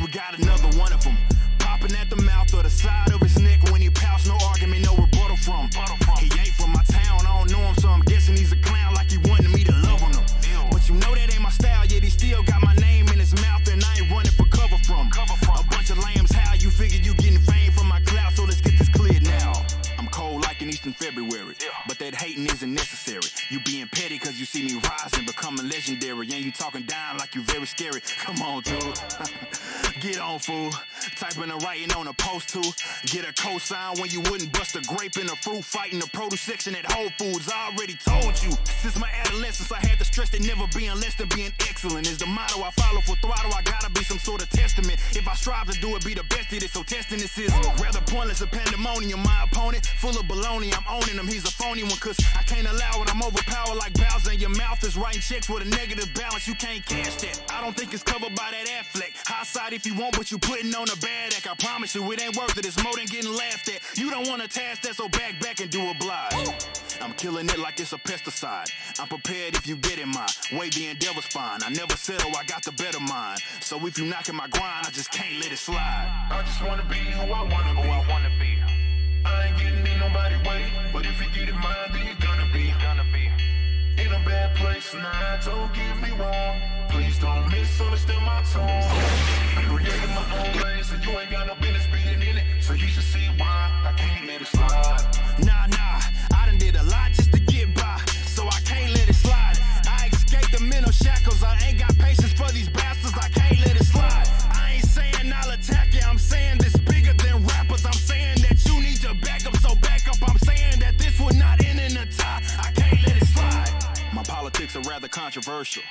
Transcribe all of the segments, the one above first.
we got another one of them. Popping at the mouth or the side of his neck when he pouts, no argument, no rebuttal from. He ain't from my town, I don't know him, so I'm guessing he's a clown like he wanted me to love on him. But you know that ain't my style, yet he still got my name in his mouth and I ain't running for cover from. A bunch of lambs, how you figure you getting fame from my clout, so let's get this cleared now. I'm cold like an Eastern February, but that hating isn't necessary. You being petty cause you see me rising, becoming legendary, and you talking down like you very scary. Come on, dude. Get on, fool. Typing and writing on a post too. Get a cosign when you wouldn't bust a grape in a fruit fight in the produce section at Whole Foods. I already told you. Since my adolescence, I had to stress that never being less than being excellent is the motto I follow. For throttle, I gotta be some sort of testament. If I strive to do it, be the best at it. So testing this is rather pointless than pandemonium. My opponent, full of baloney, I'm owning him. He's a phony one, cause I can't allow it. I'm overpowered like Bowser, and your mouth is writing checks with a negative balance. You can't cash that. I don't think it's covered by that Affleck. High side if you want, but you putting on a bad act. I promise you, it ain't worth it. It's more than getting laughed at. You don't want a task that, so back and do oblige. I'm killing it like it's a pesticide. I'm prepared if you get in my way. The endeavor's fine. I never settle, I got the better mind. So if you knocking my grind, I just can't let it slide. I just wanna be who I wanna be. I ain't getting in nobody's way, but if you get in mine, then you're gonna be in a bad place. Nah, don't get me wrong. Please don't misunderstand my tone. I created my own lane, so you ain't got no business being in it. So you should see why I can't let it slide. Nah, I done did a lot just to get by, so I can't let it slide. I escaped the mental shackles, I ain't got patience for these bastards, I can't let it slide. I ain't saying I'll attack you, I'm saying this bigger than rappers. I'm saying that you need to back up, so back up. I'm saying that this would not end in a tie, I can't let it slide. My politics are rather controversial.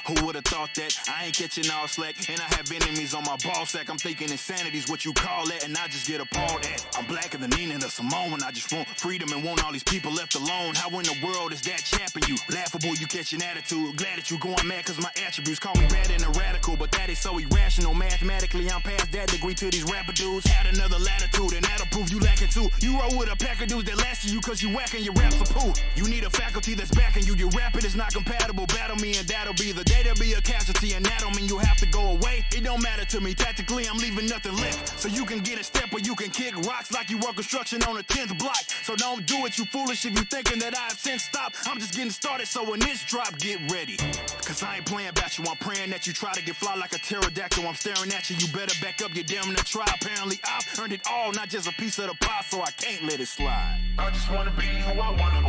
Who would've thought that? I ain't catching all slack, and I have enemies on my ball sack. I'm thinking insanity's what you call that, and I just get appalled at. I'm blacker than Nina the Samoan. I just want freedom and want all these people left alone. How in the world is that chapping you? Laughable, you catch an attitude. Glad that you going mad cause my attributes call me bad and a radical, but that is so irrational. Mathematically, I'm past that degree to these rapper dudes. Had another latitude, and that'll prove you lacking too. You roll with a pack of dudes that last you cause you whacking your raps a poo. You need a faculty that's backing you. Your rapping is not compatible. Battle me and that'll be the day. There'll be a casualty, and that don't mean you have to go away. It don't matter to me. Tactically, I'm leaving nothing left. So you can get a step or you can kick rocks like you work construction on a 10th block. So don't do it, you foolish, if you thinking that I have since stopped. I'm just getting started, so when this drop, get ready. Cause I ain't playing about you, I'm praying that you try to get fly like a pterodactyl. I'm staring at you, you better back up, you're damn near try. Apparently I've earned it all, not just a piece of the pie, so I can't let it slide. I just wanna be who I wanna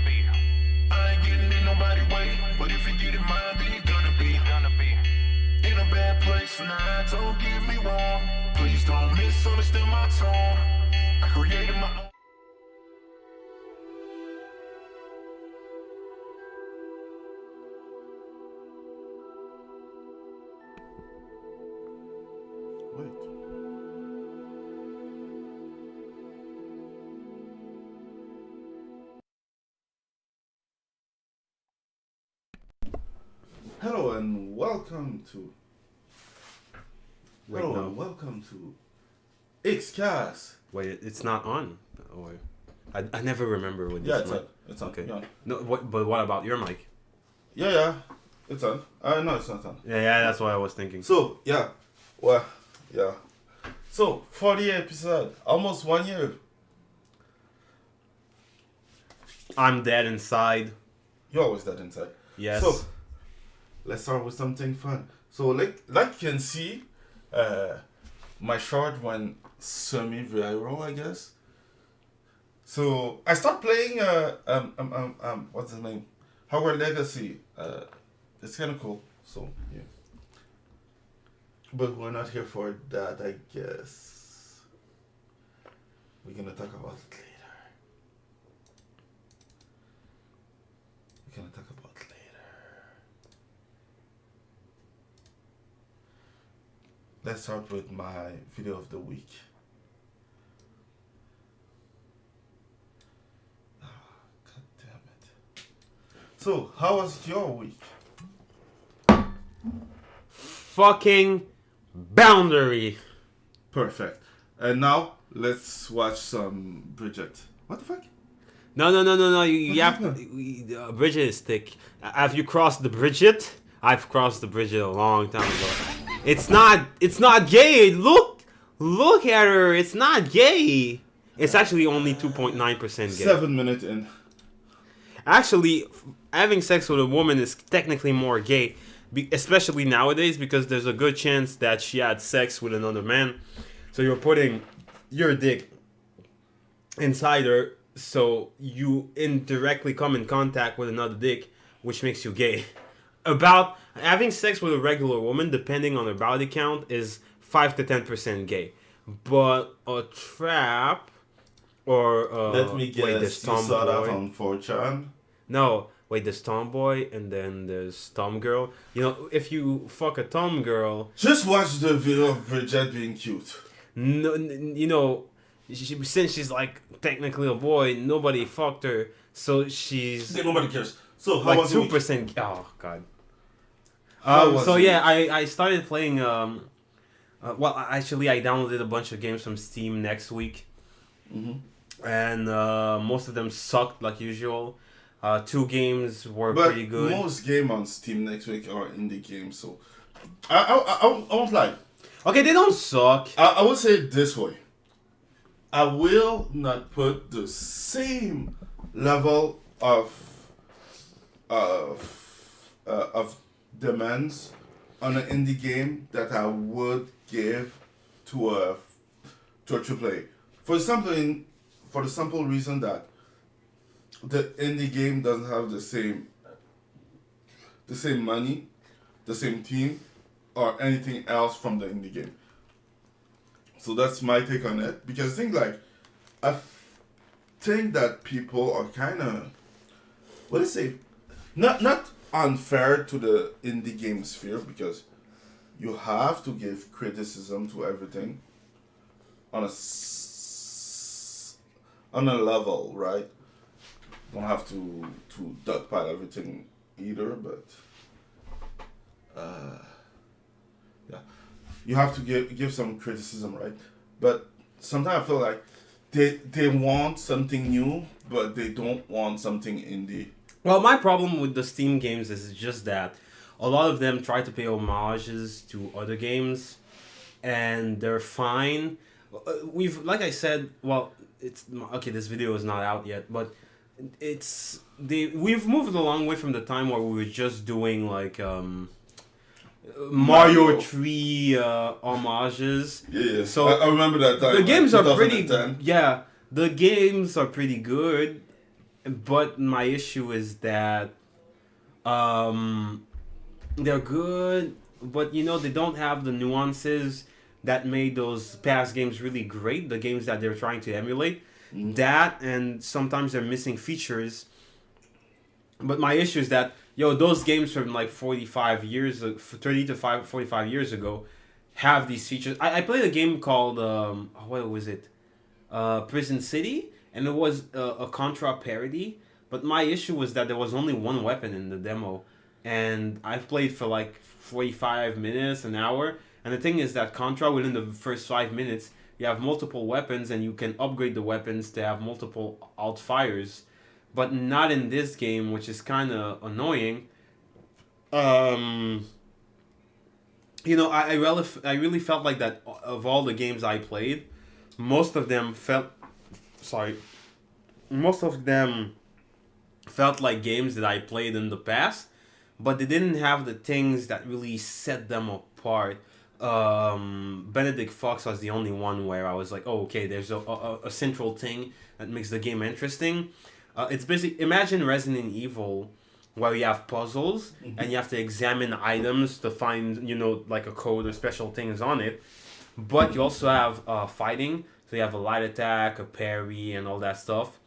be. I ain't getting in nobody's way, but if you get in mine, then you're gonna be in a bad place. Nah, don't get me wrong. Please don't misunderstand my tone. I created my own. Wait. Hello and welcome to Xcast. Wait, it's not on. Or I never remember when. Yeah, this it's on. Okay. Yeah. No, but what about your mic? Yeah, it's on. No, it's not on. Yeah, that's what I was thinking. So So 40 episode, almost 1 year. I'm dead inside. You're always dead inside. Yes. So let's start with something fun. So like you can see, my short went semi-viral, I guess. So I start playing what's the name? Hogwarts Legacy. It's kind of cool. So yeah. But we're not here for that, I guess. We're gonna talk about it later. Let's start with my video of the week. God damn it. So, how was your week? Fucking boundary. Perfect. And now, let's watch some Bridget. What the fuck? No. You have to. Bridget is thick. Have you crossed the Bridget? I've crossed the Bridget a long time ago. It's not gay. Look at her. It's not gay. It's actually only 2.9% gay. 7 minutes in. Actually, having sex with a woman is technically more gay, especially nowadays, because there's a good chance that she had sex with another man. So you're putting your dick inside her, so you indirectly come in contact with another dick, which makes you gay. About having sex with a regular woman, depending on her body count, is 5 to 10% gay. But a trap or Let me guess. there's You saw that tomboy. on 4chan? No, wait, there's tomboy and then there's tomgirl. You know, if you fuck a tomgirl, Just watch the video of Bridget being cute. no, you know, since she's like technically a boy, nobody fucked her, so she's Nobody cares. So how like was your week? 2%. Oh god. How was So your yeah, week? I started playing. Well, actually, I downloaded a bunch of games from Steam next week, and most of them sucked like usual. 2 games were But pretty good. most game on Steam next week are indie games, so I won't lie. Okay, they don't suck. I would say it this way. I will not put the same level of demands on an indie game that I would give to a AAA. For the simple reason that the indie game doesn't have the same money, the same team, or anything else from the indie game. So that's my take on it. Because I think that people are kind of, what do you say, not unfair to the indie game sphere, because you have to give criticism to everything on a level, right? Don't have to dogpile everything either, but yeah, you have to give some criticism, right? But sometimes I feel like they want something new, but they don't want something indie. Well, my problem with the Steam games is just that a lot of them try to pay homages to other games, and they're fine. Like I said, well, it's okay. This video is not out yet, but we've moved a long way from the time where we were just doing like Mario 3 homages. Yeah. So I remember that time. the games are pretty. 2010. Yeah, the games are pretty good, but my issue is that they're good, but you know they don't have the nuances that made those past games really great. The games that they're trying to emulate, that, and sometimes they're missing features. But my issue is that those games from like 45 years, 30 to 45 years ago, have these features. I played a game called what was it, Prison City, and it was a Contra parody. But my issue was that there was only one weapon in the demo, and I played for like 45 minutes, an hour. And the thing is that Contra, within the first 5 minutes, you have multiple weapons, and you can upgrade the weapons to have multiple alt fires. But not in this game, which is kind of annoying. I really felt like that of all the games I played, most of them felt like games that I played in the past, but they didn't have the things that really set them apart. Benedict Fox was the only one where I was like, oh, okay, there's a central thing that makes the game interesting. It's basically, imagine Resident Evil, where you have puzzles and you have to examine items to find, like a code or special things on it. But you also have fighting, so you have a light attack, a parry, and all that stuff.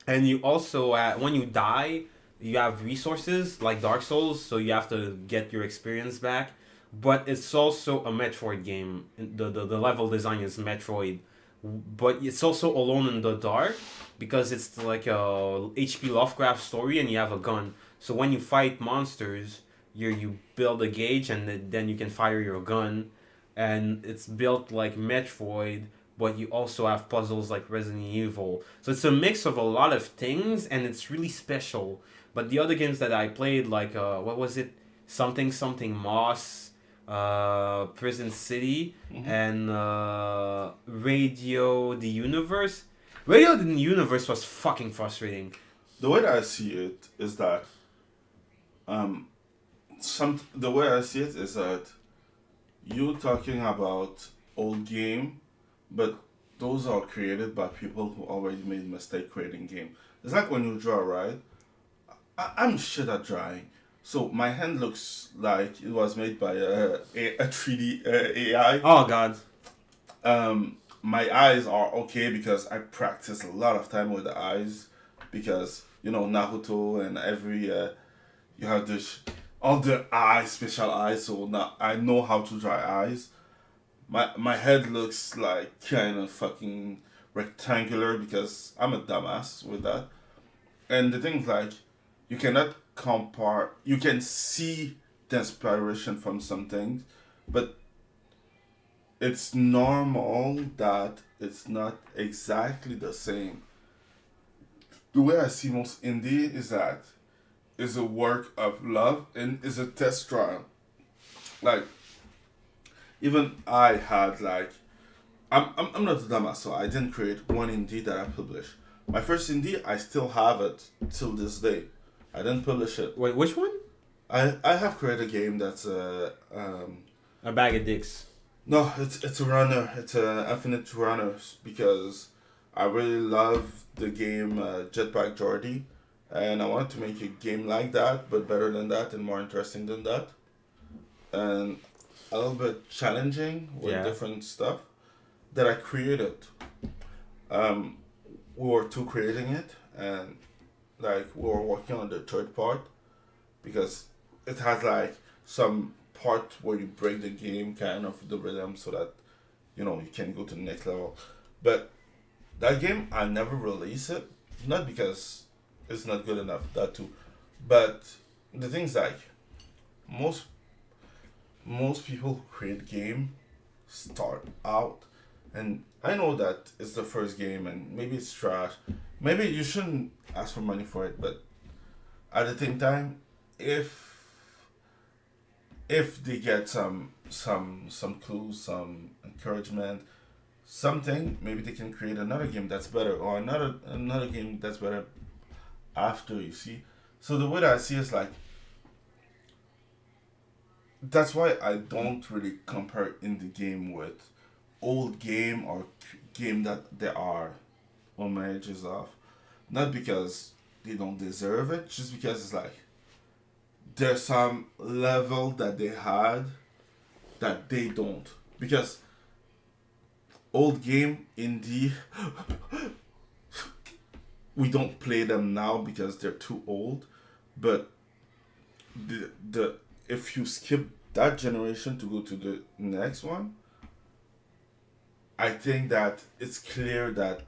And you also, when you die, you have resources like Dark Souls, so you have to get your experience back. But it's also a Metroid game. The level design is Metroid. But it's also Alone in the Dark, because it's like a H.P. Lovecraft story, and you have a gun. So when you fight monsters, you build a gauge, and then you can fire your gun. And it's built like Metroid, but you also have puzzles like Resident Evil. So it's a mix of a lot of things, and it's really special. But the other games that I played, like, what was it? Something Moss, Prison City, and Radio the Universe. Radio the Universe was fucking frustrating. The way that I see it is that, the way I see it is that you talking about old game, but those are created by people who already made mistake creating game. It's like when you draw, right? I'm shit at drawing. So my hand looks like it was made by a 3D AI. Oh god. My eyes are okay because I practice a lot of time with the eyes, because Naruto and every you have this all the eyes, special eyes. So now I know how to draw eyes. My head looks like kind of fucking rectangular because I'm a dumbass with that. And the thing's like, you cannot compare. You can see the inspiration from some things, but it's normal that it's not exactly the same. The way I see most indie is that is a work of love and is a test trial. Like, even I had like, I'm not a dumbass, so I didn't create one indie that I published. My first indie, I still have it till this day. I didn't publish it. Wait, which one? I have created a game that's A bag of dicks. no, it's a runner. It's a infinite runners because I really love the game Jetpack Jordy, and I wanted to make a game like that, but better than that and more interesting than that, and a little bit challenging with different stuff that I created. We were two creating it, and like we were working on the third part because it has like some part where you break the game kind of the rhythm so that you can go to the next level. But that game I never release it, not because it's not good enough, that too, but the thing's like most people who create game start out, and I know that it's the first game and maybe it's trash, maybe you shouldn't ask for money for it, but at the same time, if they get some clues, some encouragement, something, maybe they can create another game that's better, or another game that's better after, you see. So the way that I see it is like, that's why I don't really compare indie game with old game or game that there are homages of. Not because they don't deserve it, just because it's like there's some level that they had that they don't. Because old game indie, we don't play them now because they're too old. But the if you skip that generation to go to the next one, I think that it's clear that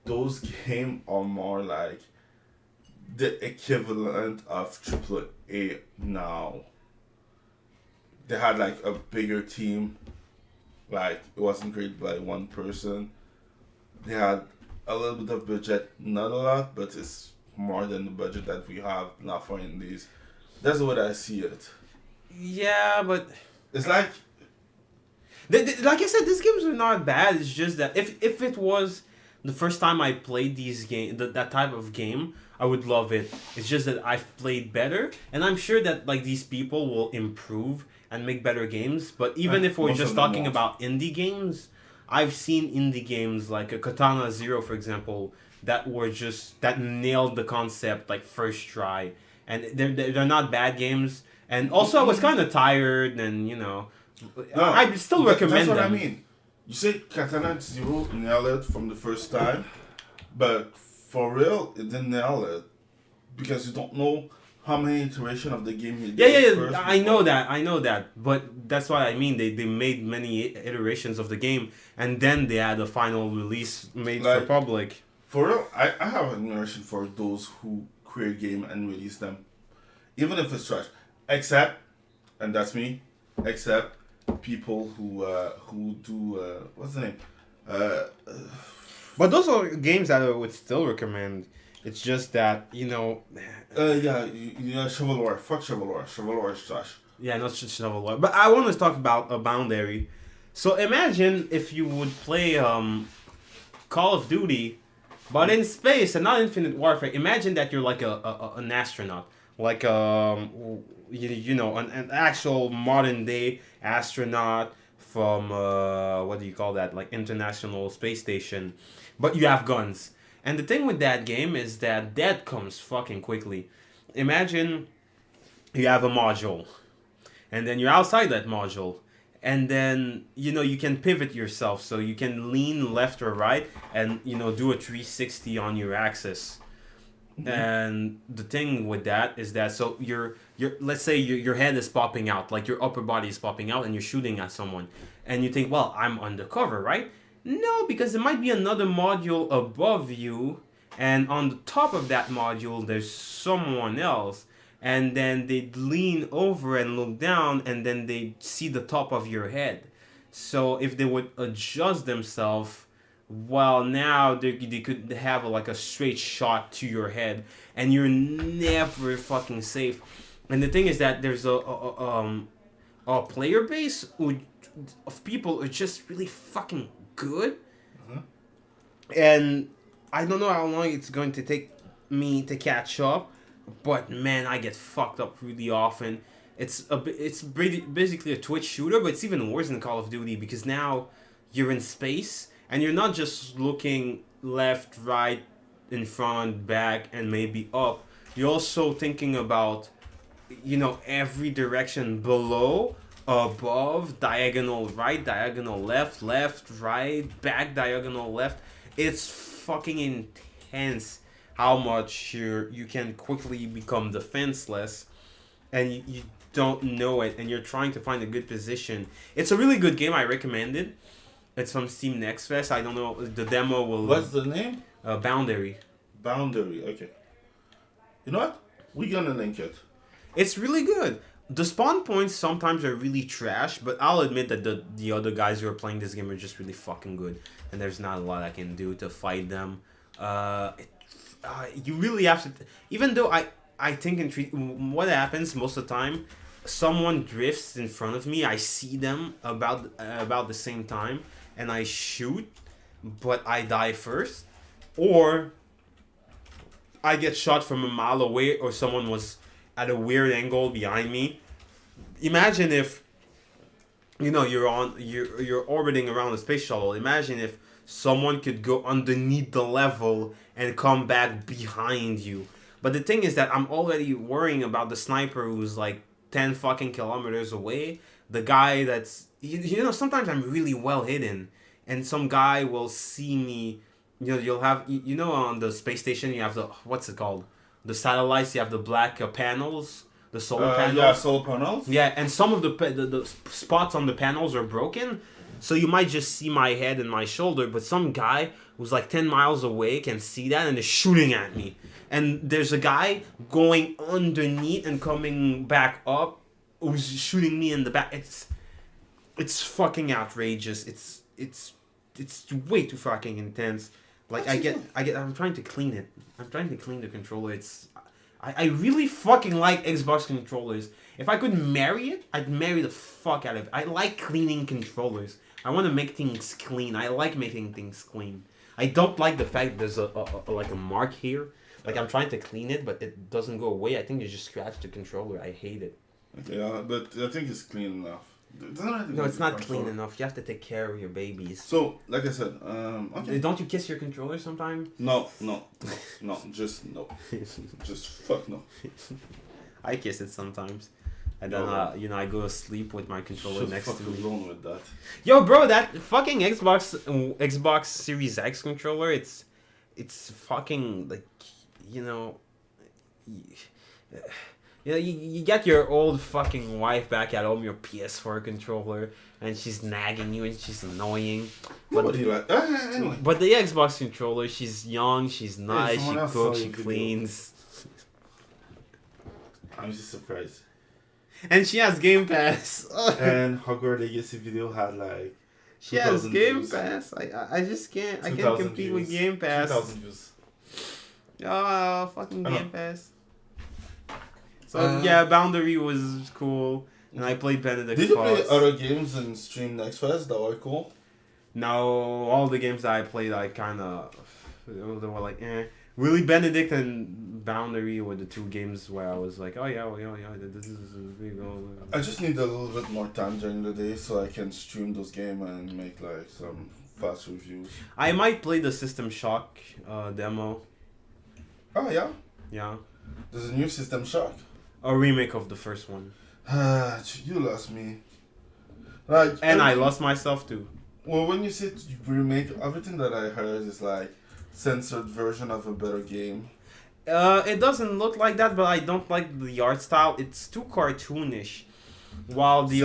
those games are more like the equivalent of AAA now. They had like a bigger team, like it wasn't created by one person. They had a little bit of budget, not a lot, but it's more than the budget that we have now for indies. That's the way I see it. Yeah, but It's like, like I said, these games are not bad. It's just that if it was the first time I played that type of game, I would love it. It's just that I've played better, and I'm sure that like these people will improve and make better games. But even if we're just talking about indie games, I've seen indie games like a Katana Zero, for example, that nailed the concept like first try, and they're not bad games. And also, I was kind of tired, and I still recommend them. That's what I mean. You say Katana Zero nailed it from the first time, but for real, it didn't nail it because you don't know how many iterations of the game you did. Yeah. I know that, but that's what I mean. They made many iterations of the game, and then they had a final release made for public. For real, I have admiration for those who create game and release them, even if it's trash. Except, and that's me, except people who do what's the name? But those are games that I would still recommend. It's just that Chivalry. Fuck Chivalry. Chivalry is trash. Yeah, not shovel war. But I want to talk about a boundary. So imagine if you would play Call of Duty, but in space and not Infinite Warfare. Imagine that you're like an astronaut, like you know an actual modern day astronaut from what do you call that, like International Space Station, but you have guns. And the thing with that game is that death comes fucking quickly. Imagine you have a module, and then you're outside that module, and then you know you can pivot yourself, so you can lean left or right, and you know do a 360 on your axis. And the thing with that is that so your let's say your head is popping out, like your upper body is popping out, and you're shooting at someone, and you think, well, I'm undercover, right? No, because there might be another module above you, and on the top of that module there's someone else, and then they lean over and look down, and then they see the top of your head. So if they would adjust themselves, well, now they could have like a straight shot to your head, and you're never fucking safe. And the thing is that there's a player base of people who are just really fucking good, and I don't know how long it's going to take me to catch up, but man, I get fucked up really often. It's basically a Twitch shooter, but it's even worse than Call of Duty because now you're in space. And you're not just looking left, right, in front, back, and maybe up. You're also thinking about, you know, every direction below, above, diagonal right, diagonal left, left, right, back, diagonal left. It's fucking intense how much you can quickly become defenseless, and you don't know it, and you're trying to find a good position. It's a really good game. I recommend it. It's from Steam Next Fest. I don't know. The demo will... What's the name? Boundary. Boundary, okay. You know what? We're gonna link it. It's really good. The spawn points sometimes are really trash, but I'll admit that the other guys who are playing this game are just really fucking good. And there's not a lot I can do to fight them. You really have to... Even though I think what happens most of the time, someone drifts in front of me, I see them about the same time, and I shoot, but I die first, or I get shot from a mile away, or someone was at a weird angle behind me. Imagine if, you know, you're orbiting around a space shuttle. Imagine if someone could go underneath the level and come back behind you. But the thing is that I'm already worrying about the sniper who's like 10 fucking kilometers away. The guy that's, you know, sometimes I'm really well hidden, and some guy will see me. You know, you'll have, you know, on the space station you have the, what's it called? The satellites, you have the black panels, the solar panels. Yeah, solar panels. Yeah, and some of the spots on the panels are broken, so you might just see my head and my shoulder, but some guy who's like 10 miles away can see that and is shooting at me. And there's a guy going underneath and coming back up who's shooting me in the back. It's fucking outrageous. It's way too fucking intense. Like I'm trying to clean it. I'm trying to clean the controller. I really fucking like Xbox controllers. If I could marry it, I'd marry the fuck out of it. I like cleaning controllers. I want to make things clean. I like making things clean. I don't like the fact there's a mark here. Like, I'm trying to clean it, but it doesn't go away. I think you just scratch the controller. I hate it. Yeah, but I think it's clean enough. No, it's not clean enough. You have to take care of your babies. So, like I said, okay. Don't you kiss your controller sometimes? No, just no. Just fuck no. I kiss it sometimes. And then, you know, I go to sleep with my controller next to me. Alone with that. Yo, bro, that fucking Xbox Series X controller, it's fucking, like, you know, you get your old fucking wife back at home, your PS4 controller, and she's nagging you and she's annoying. But Anyway. But the Xbox controller, she's young, she's nice, she cooks, she cleans. I'm just surprised. And she has Game Pass. And Hogwarts Legacy video had like... She has Game views. Pass. I just can't. I can't compete with Game Pass. 2,000 views. Oh, fucking Game Pass. So yeah, Boundary was cool. And I played Benedict Did you Fox. play other games in Stream Next Fest that were cool? No, all the games that I played, I kind of... They were like, eh. Really, Benedict and Boundary were the two games where I was like, oh yeah, this is... I just need a little bit more time during the day so I can stream those games and make like some fast reviews. I might play the System Shock demo. Oh yeah? Yeah. There's a new System Shock? A remake of the first one. You lost me. Like, And I lost myself too. Well, when you say remake, everything that I heard is like censored version of a better game. It doesn't look like that, but I don't like the art style. It's too cartoonish. While the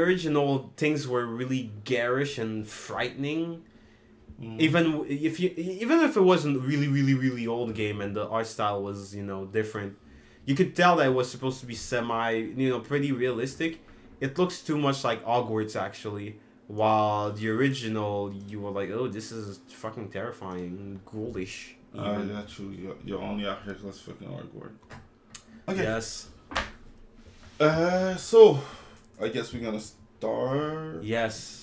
original things were really garish and frightening. Even if it wasn't really old game and the art style was, different, you could tell that it was supposed to be pretty realistic. It looks too much like Hogwarts actually. While the original, you were like, oh, this is fucking terrifying, ghoulish. Yeah, true. You're only out here because fucking Hogwarts. Okay. Yes. So, I guess we're gonna start. Yes.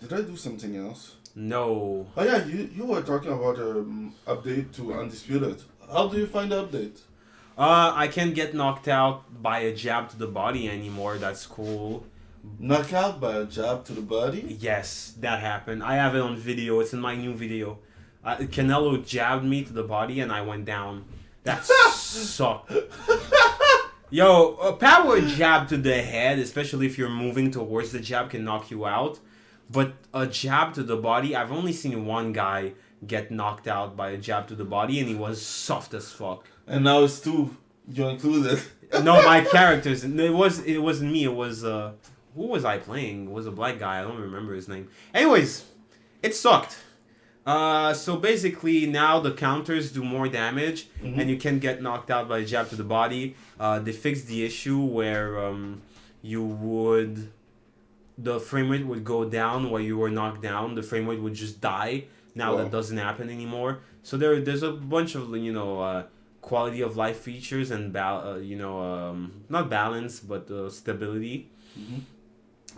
Did I do something else? No. Oh yeah, you were talking about update to Undisputed. How do you find the update? I can't get knocked out by a jab to the body anymore. That's cool. Knocked out by a jab to the body? Yes, that happened. I have it on video. It's in my new video. Canelo jabbed me to the body and I went down. That sucked. Yo, a power jab to the head, especially if you're moving towards the jab, can knock you out. But a jab to the body, I've only seen one guy get knocked out by a jab to the body, and he was soft as fuck. And now it's two. You're included. No, my characters. It wasn't me. It was who was I playing? It was a black guy. I don't remember his name. Anyways, it sucked. So basically now the counters do more damage, and you can get knocked out by a jab to the body. They fixed the issue where the frame rate would go down while you were knocked down. The frame rate would just die. Now that doesn't happen anymore. So there's a bunch of quality of life features and not balance but stability.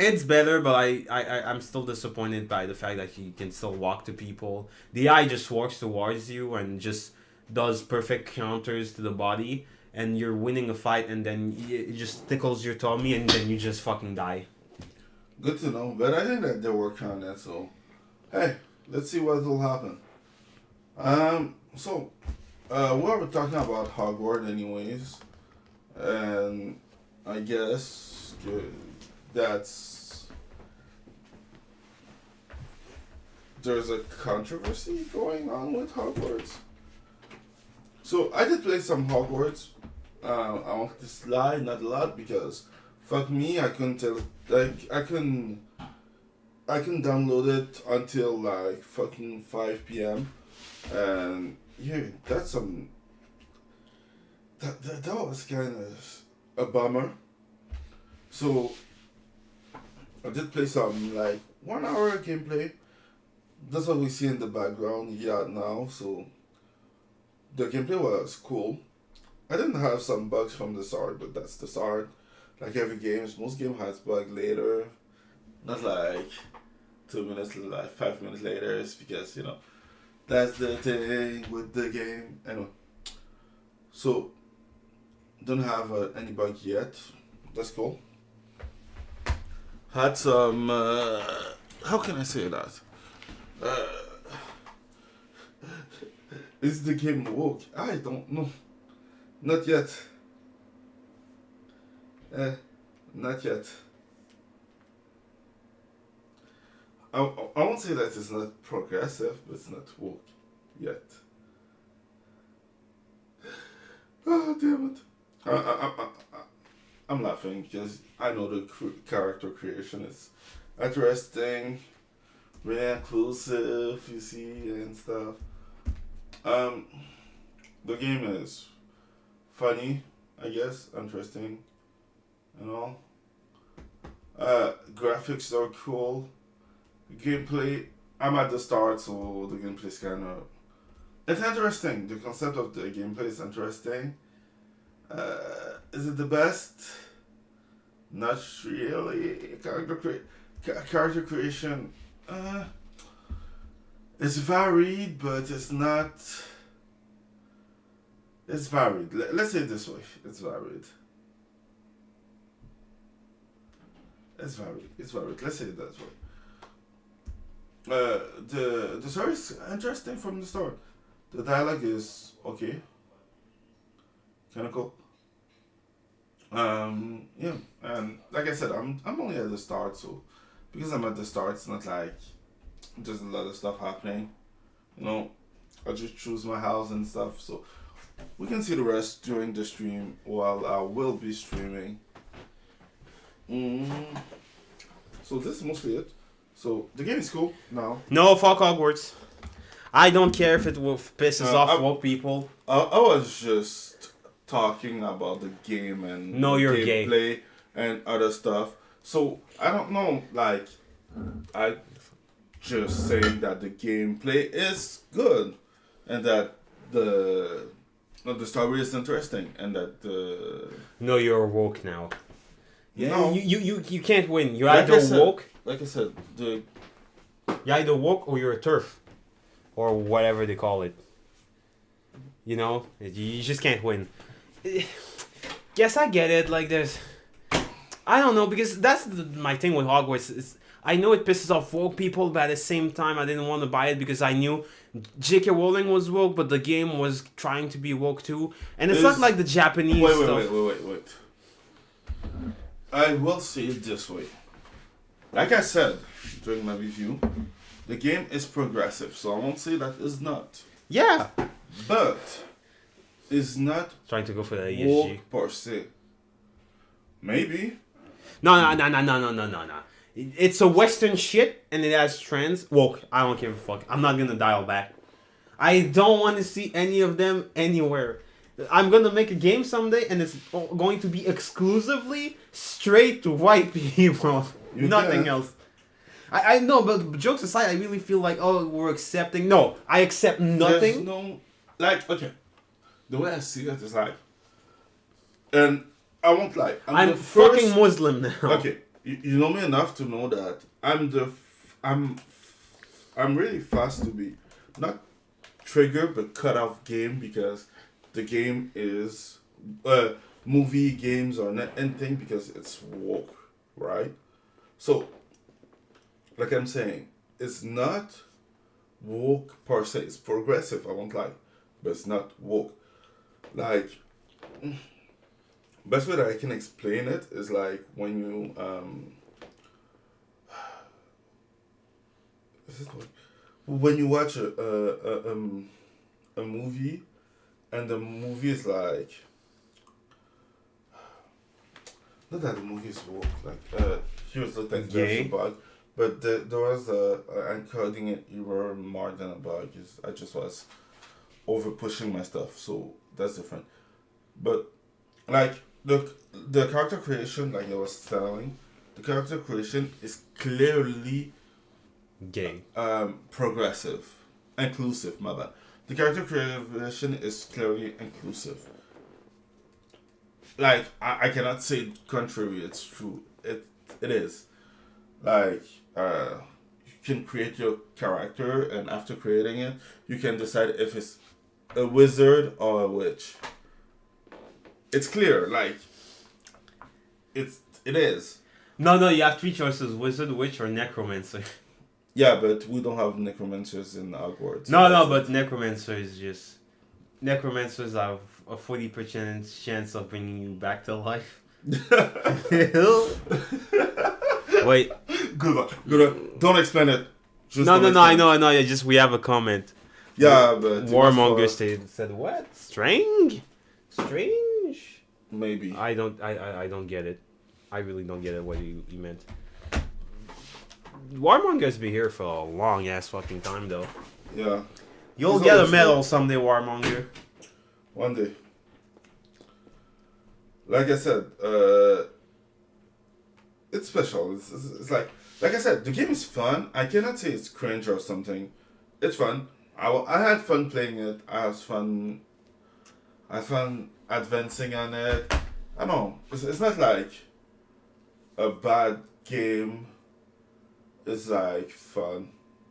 It's better, but I'm still disappointed by the fact that you can still walk to people. The eye just walks towards you and just does perfect counters to the body, and you're winning a fight, and then it just tickles your tummy, and then you just fucking die. Good to know, but I think that they're working on that, so hey, let's see what will happen. So we were talking about Hogwarts anyways, and I guess there's a controversy going on with Hogwarts. So I did play some Hogwarts. I want to lie, not a lot, because fuck me, I couldn't tell. Like I can download it until like fucking 5 p.m. and yeah, that's some. That was kind of a bummer. So I did play some like 1 hour gameplay. That's what we see in the background now. So the gameplay was cool. I didn't have some bugs from the start, but that's the start. Like every game, most game has bugs later. Not like 2 minutes, like 5 minutes later. It's because that's the thing with the game. Anyway, so don't have any bug yet. That's cool. Had some. How can I say that? Is the game woke? I don't know. Not yet. Not yet. I won't say that it's not progressive, but it's not woke yet. Oh, damn it. I'm laughing because I know the character creation is interesting, really inclusive, you see, and stuff. The game is funny, I guess, interesting, and all. Graphics are cool. Gameplay, I'm at the start, so the gameplay is kind of... It's interesting. The concept of the gameplay is interesting. Is it the best? Not really. Character creation. It's varied, but it's not. It's varied. Let's say it this way. It's varied. It's varied. It's varied. Let's say it that way. The story is interesting from the start. The dialogue is okay. Kind of cool. Yeah, and like I said, I'm only at the start, so because I'm at the start, it's not like there's a lot of stuff happening. You know, I just choose my house and stuff, so we can see the rest during the stream while I will be streaming. So this is mostly it. So the game is cool now. No, fuck Hogwarts. I don't care if it pisses off woke people. I was just talking about the game and you're gameplay gay. and other stuff. So I don't know, like I just saying that the gameplay is good and that the story is interesting and that the No, you're woke now. Yeah, No. you can't win. You're Like I either said- woke. like I said, You're either woke or you're a turf, or whatever they call it. You know, you just can't win. Yes, I get it. Like there's, I don't know, because that's my thing with Hogwarts. I know it pisses off woke people, but at the same time, I didn't want to buy it because I knew J.K. Rowling was woke, but the game was trying to be woke too. And it's not like the Japanese stuff. Wait. I will say it this way. Like I said during my review, the game is progressive, so I won't say that it's not. Yeah. But it's not Trying to go for the ESG. woke per se. Maybe. No. It's a Western shit, and it has trends. Woke. I don't give a fuck. I'm not gonna dial back. I don't want to see any of them anywhere. I'm gonna make a game someday, and it's going to be exclusively straight to white people. Nothing can. else. I know, but jokes aside, I really feel like, we're accepting. No, I accept nothing. There's no, like, okay. The way I see it is like, and I won't lie. I'm the first, fucking Muslim now. Okay, you know me enough to know that I'm really fast to be not triggered but cut off game because the game is movie games or not anything because it's woke, right? So, like I'm saying, it's not woke per se. It's progressive, I won't lie, but it's not woke. Like, best way that I can explain it is like when you when you watch a movie and the movie is like, not that the movie is woke, like here's the thing, there's a bug, but there was I'm encoding an error more than a bug. I just was over pushing my stuff, so that's different. But like the character creation, like I was telling, the character creation is clearly Gay. Progressive, inclusive. My bad. The character creation is clearly inclusive. Like I cannot say contrary. It's true. It is. Like you can create your character, and after creating it, you can decide if it's a wizard or a witch. It's clear. Like it is. No, you have three choices: wizard, witch, or necromancer. Yeah, but we don't have necromancers in Hogwarts. No, but necromancers have a 40% chance of bringing you back to life. Wait. Good one. Don't explain it. Just No, don't I explain it. know. Just we have a comment. Yeah, but Warmonger said what? Strange. Maybe. I don't get it. I really don't get it. What you meant. Warmonger's been here for a long ass fucking time though. Yeah. You'll He's get a always medal there. someday, Warmonger. One day. Like I said, it's special. It's like I said, the game is fun. I cannot say it's cringe or something. It's fun. I had fun playing it. I had fun advancing on it. I don't know. It's not like a bad game. It's like fun.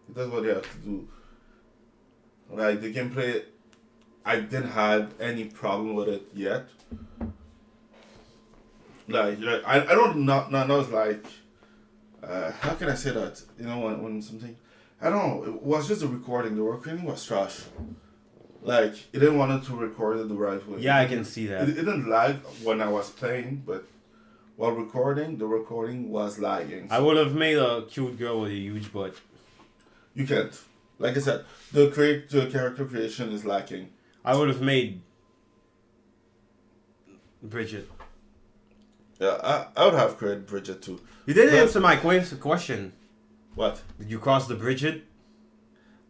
That's what they have to do. Like the gameplay, I didn't have any problem with it yet. Like I don't not know. It's like how can I say that? You know when something, I don't know. It was just the recording. The recording was trash. Like it didn't want it to record it the right way. Yeah, I can see that. It didn't lag when I was playing, but while recording, the recording was lagging. So I would have made a cute girl with a huge butt. you can't. Like I said, the character creation is lacking. I would have made Bridget. Yeah, I would have created Bridget too. You didn't But- answer my question. What? Did you cross the Bridget?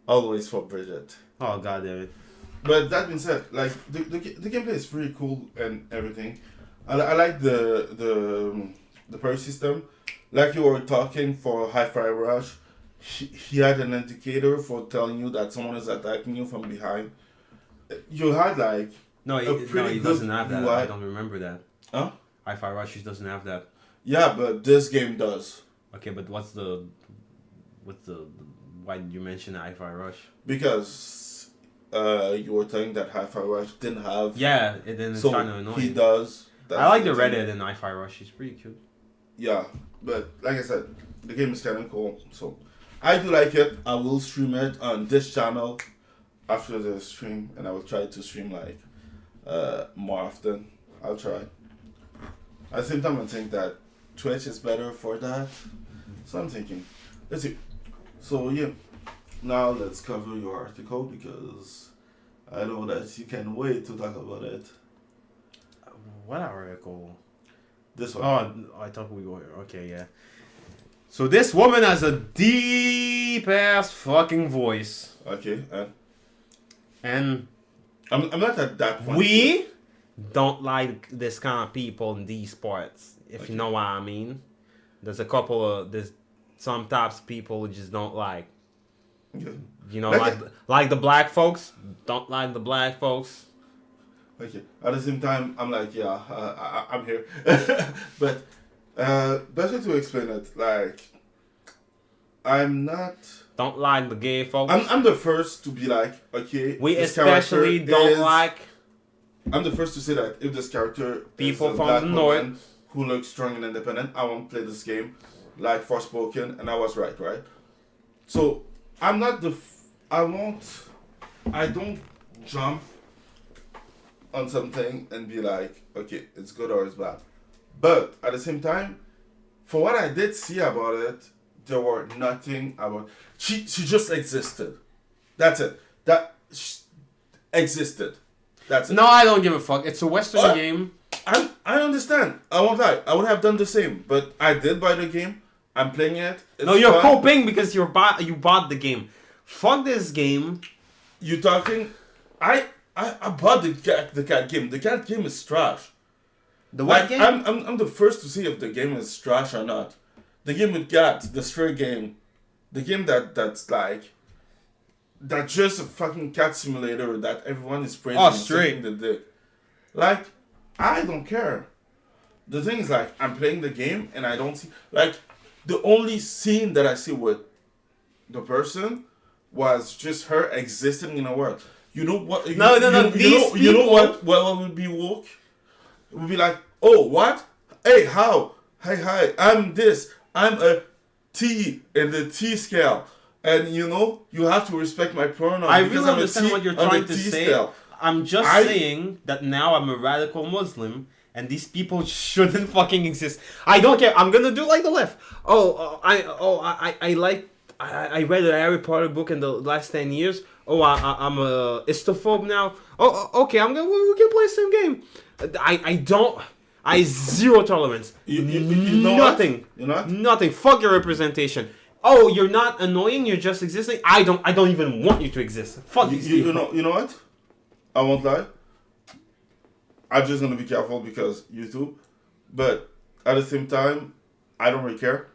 Always for Bridget. Oh, god damn it. But that being said, like the gameplay is pretty cool and everything. I like the parry system. Like you were talking for Hi-Fi Rush, he had an indicator for telling you that someone is attacking you from behind. You had like No, a he pretty good doesn't have that. UI. I don't remember that. Huh? Hi-Fi Rush doesn't have that. Yeah, but this game does. Okay, but what's the why did you mention Hi-Fi Rush? Because you were telling that Hi-Fi Rush didn't have. Yeah, then it's So kind of annoying. he does. That's I like the thing. Reddit in Hi-Fi Rush. It's pretty cute. Yeah, but like I said, the game is kind of cool. So I do like it. I will stream it on this channel after the stream, and I will try to stream like more often. I'll try. At the same time, I think that Twitch is better for that. So I'm thinking, let's see. So yeah, now let's cover your article because I know that you can wait to talk about it. What article? This one. Oh, I thought we were okay. Yeah. So this woman has a deep ass fucking voice, Okay, and I'm not at that point. we don't like this kind of people in these parts. If Okay. you know what I mean. There's some types of people we just don't like. Okay. You know, Like like the black folks. Don't like the black folks. Okay. At the same time, I'm like, yeah, I'm here. But better to explain it. Like, I'm not. Don't like the gay folks. I'm the first to be like, okay. We this especially character don't is- like I'm the first to say that if this character people is a from black the woman north. who looks strong and independent, I won't play this game. Like Forspoken, and I was right? So I'm not the. I don't jump on something and be like, okay, it's good or it's bad. But at the same time, for what I did see about it, there were nothing about. She just existed. That's it. Existed. That's it. No, I don't give a fuck. It's a Western What? game. I understand. I won't lie. I would have done the same, but I did buy the game. I'm playing it. It's No, you're fun. coping because you bought the game. Fuck this game. You talking? I bought the cat game. The cat game is trash. The what Like, game? I'm the first to see if the game is trash or not. The game with cats, the stray game, the game that's like that's just a fucking cat simulator that everyone is praising. Oh, and Stray. sucking the dick. Like, I don't care. The thing is, like, I'm playing the game and I don't see like the only scene that I see with the person was just her existing in a world. You know what? No. You know These what would be woke? It would be like, oh, what? Hey, how? Hi, I'm this. I'm a T in the T scale. And you know, you have to respect my pronoun. I because really I'm a understand T what you're on the trying to T say. scale. I'm just saying that now I'm a radical Muslim and these people shouldn't fucking exist. I don't care. I'm gonna do like the left. I read a Harry Potter book in the last 10 years. I'm a istophobe now. We can play the same game. I zero tolerance. You know what? Nothing. You know what? Nothing. Fuck your representation. Oh, you're not annoying. You're just existing. I don't even want you to exist. Fuck these people. You know what? I won't lie. I'm just gonna be careful because YouTube. But at the same time, I don't really care.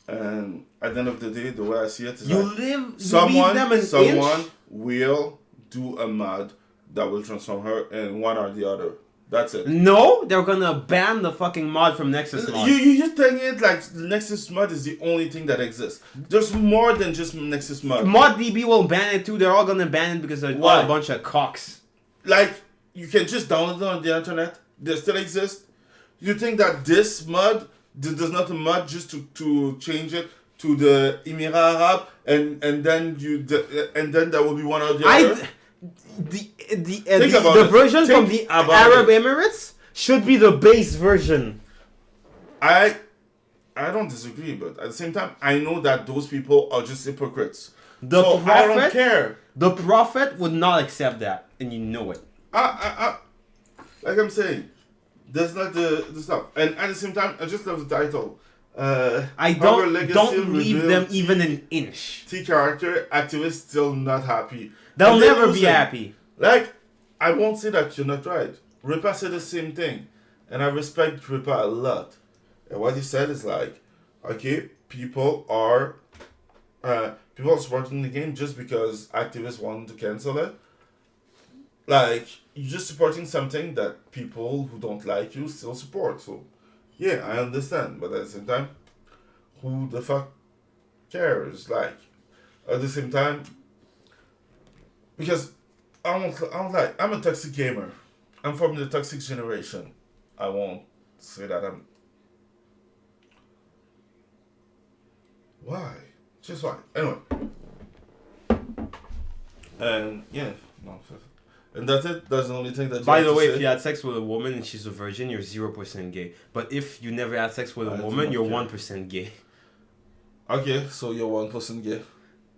And at the end of the day, the way I see it is leave them an someone inch? will do a mod that will transform her in one or the other. That's it. No, they're gonna ban the fucking mod from Nexus mod. You think it like Nexus mod is the only thing that exists. There's more than just Nexus mod. ModDB will ban it too. They're all gonna ban it because they're all Why? a bunch of cocks. Like, you can just download it on the internet. They still exist. You think that this mod does not a mod just to change it to the Émirats Arabes and then there will be one or the other? The version from the Arab Emirates should be the base version. I don't disagree, but at the same time, I know that those people are just hypocrites. So I don't care. The Prophet would not accept that, and you know it. Like I'm saying, that's not the stuff. And at the same time, I just love the title. I don't leave them even an inch. T character, activists still not happy. They'll never be happy. Like, I won't say that you're not right. Ripa said the same thing. And I respect Ripa a lot. And what he said is like, okay, people are supporting the game just because activists want to cancel it. Like, you're just supporting something that people who don't like you still support. So, yeah, I understand. But at the same time, who the fuck cares? Like, at the same time, because I don't like, I'm a toxic gamer. I'm from the toxic generation. I won't say that I'm... Why? Just why? Anyway. And, yeah. No, and that's it. That's the only thing that. By the way, if you had sex with a woman and she's a virgin, you're 0% gay. But if you never had sex with a woman, you're 1% gay. Okay, so you're 1% gay.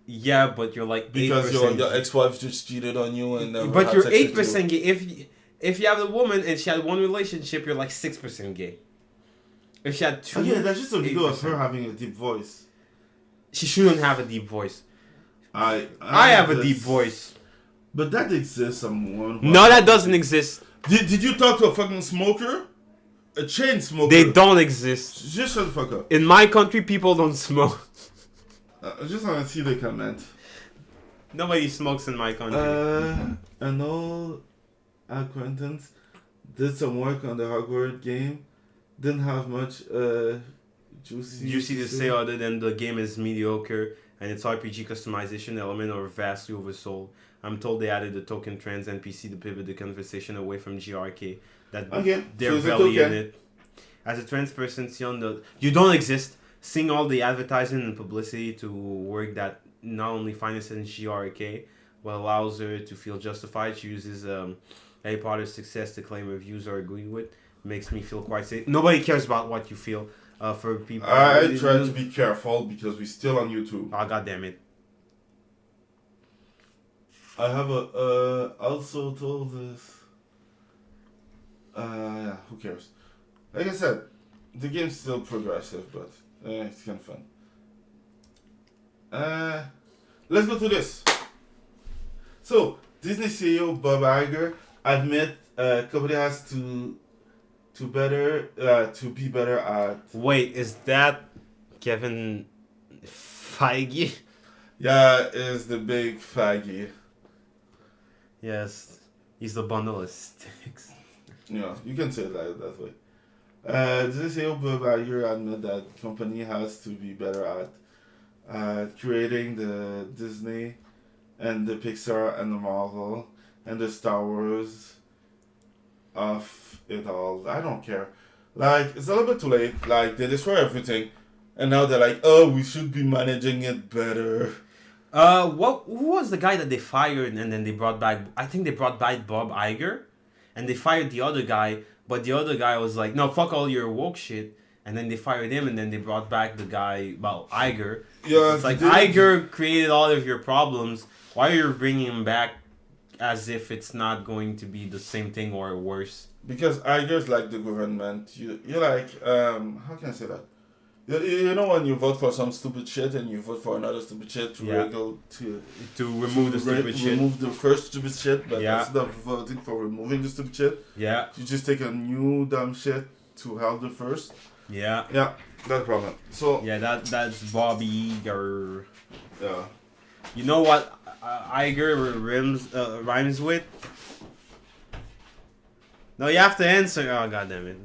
Yeah, but you're like 8%. Because your ex-wife just cheated on you and never. But you're 8% gay. If you have a woman and she had one relationship, you're like 6% gay. If she had 2. Oh yeah, that's just a video of her having a deep voice. She shouldn't have a deep voice. I have a deep voice. But that exists, someone. No, that doesn't exist. Did you talk to a fucking smoker? A chain smoker? They don't exist. Just shut the fuck up. In my country, people don't smoke. I just want to see the comment. Nobody smokes in my country. An old acquaintance did some work on the Hogwarts game. Didn't have much juicy to say other than the game is mediocre and its RPG customization element are vastly oversold. I'm told they added the token trans NPC to pivot the conversation away from GRK. That they're really in it. As a trans person, you don't exist. Seeing all the advertising and publicity to work that not only finances GRK, but allows her to feel justified. She uses Harry Potter's success to claim reviews are agreed with. Makes me feel quite safe. Nobody cares about what you feel. For people, I try to be careful because we're still on YouTube. Oh, God damn it. I have also told this. Yeah, who cares? Like I said, the game's still progressive, but it's kind of fun. Let's go to this. So, Disney CEO Bob Iger admit company has to be better at. Wait, is that Kevin Feige? Yeah, is the big faggy. Yes, he's the bundle of sticks. Yeah, you can say it that way. Disney CEO Bob Iger admit that company has to be better at creating the Disney and the Pixar and the Marvel and the Star Wars of it all. I don't care. Like, it's a little bit too late. Like, they destroy everything. And now they're like, oh, we should be managing it better. Who was the guy that they fired and then they brought back? I think they brought back Bob Iger. And they fired the other guy. But the other guy was like, no, fuck all your woke shit. And then they fired him and then they brought back the guy, Iger. Yeah, it's like, Iger created all of your problems. Why are you bringing him back as if it's not going to be the same thing or worse? Because Iger's like the government. You're like, how can I say that? You know when you vote for some stupid shit and you vote for another stupid shit to remove the stupid shit. Remove the first stupid shit, but instead of voting for removing the stupid shit, you just take a new dumb shit to help the first. Yeah, that's the problem. So that's Bobby Iger. Yeah. You know what Iger rhymes with? No, you have to answer. Oh, god damn it.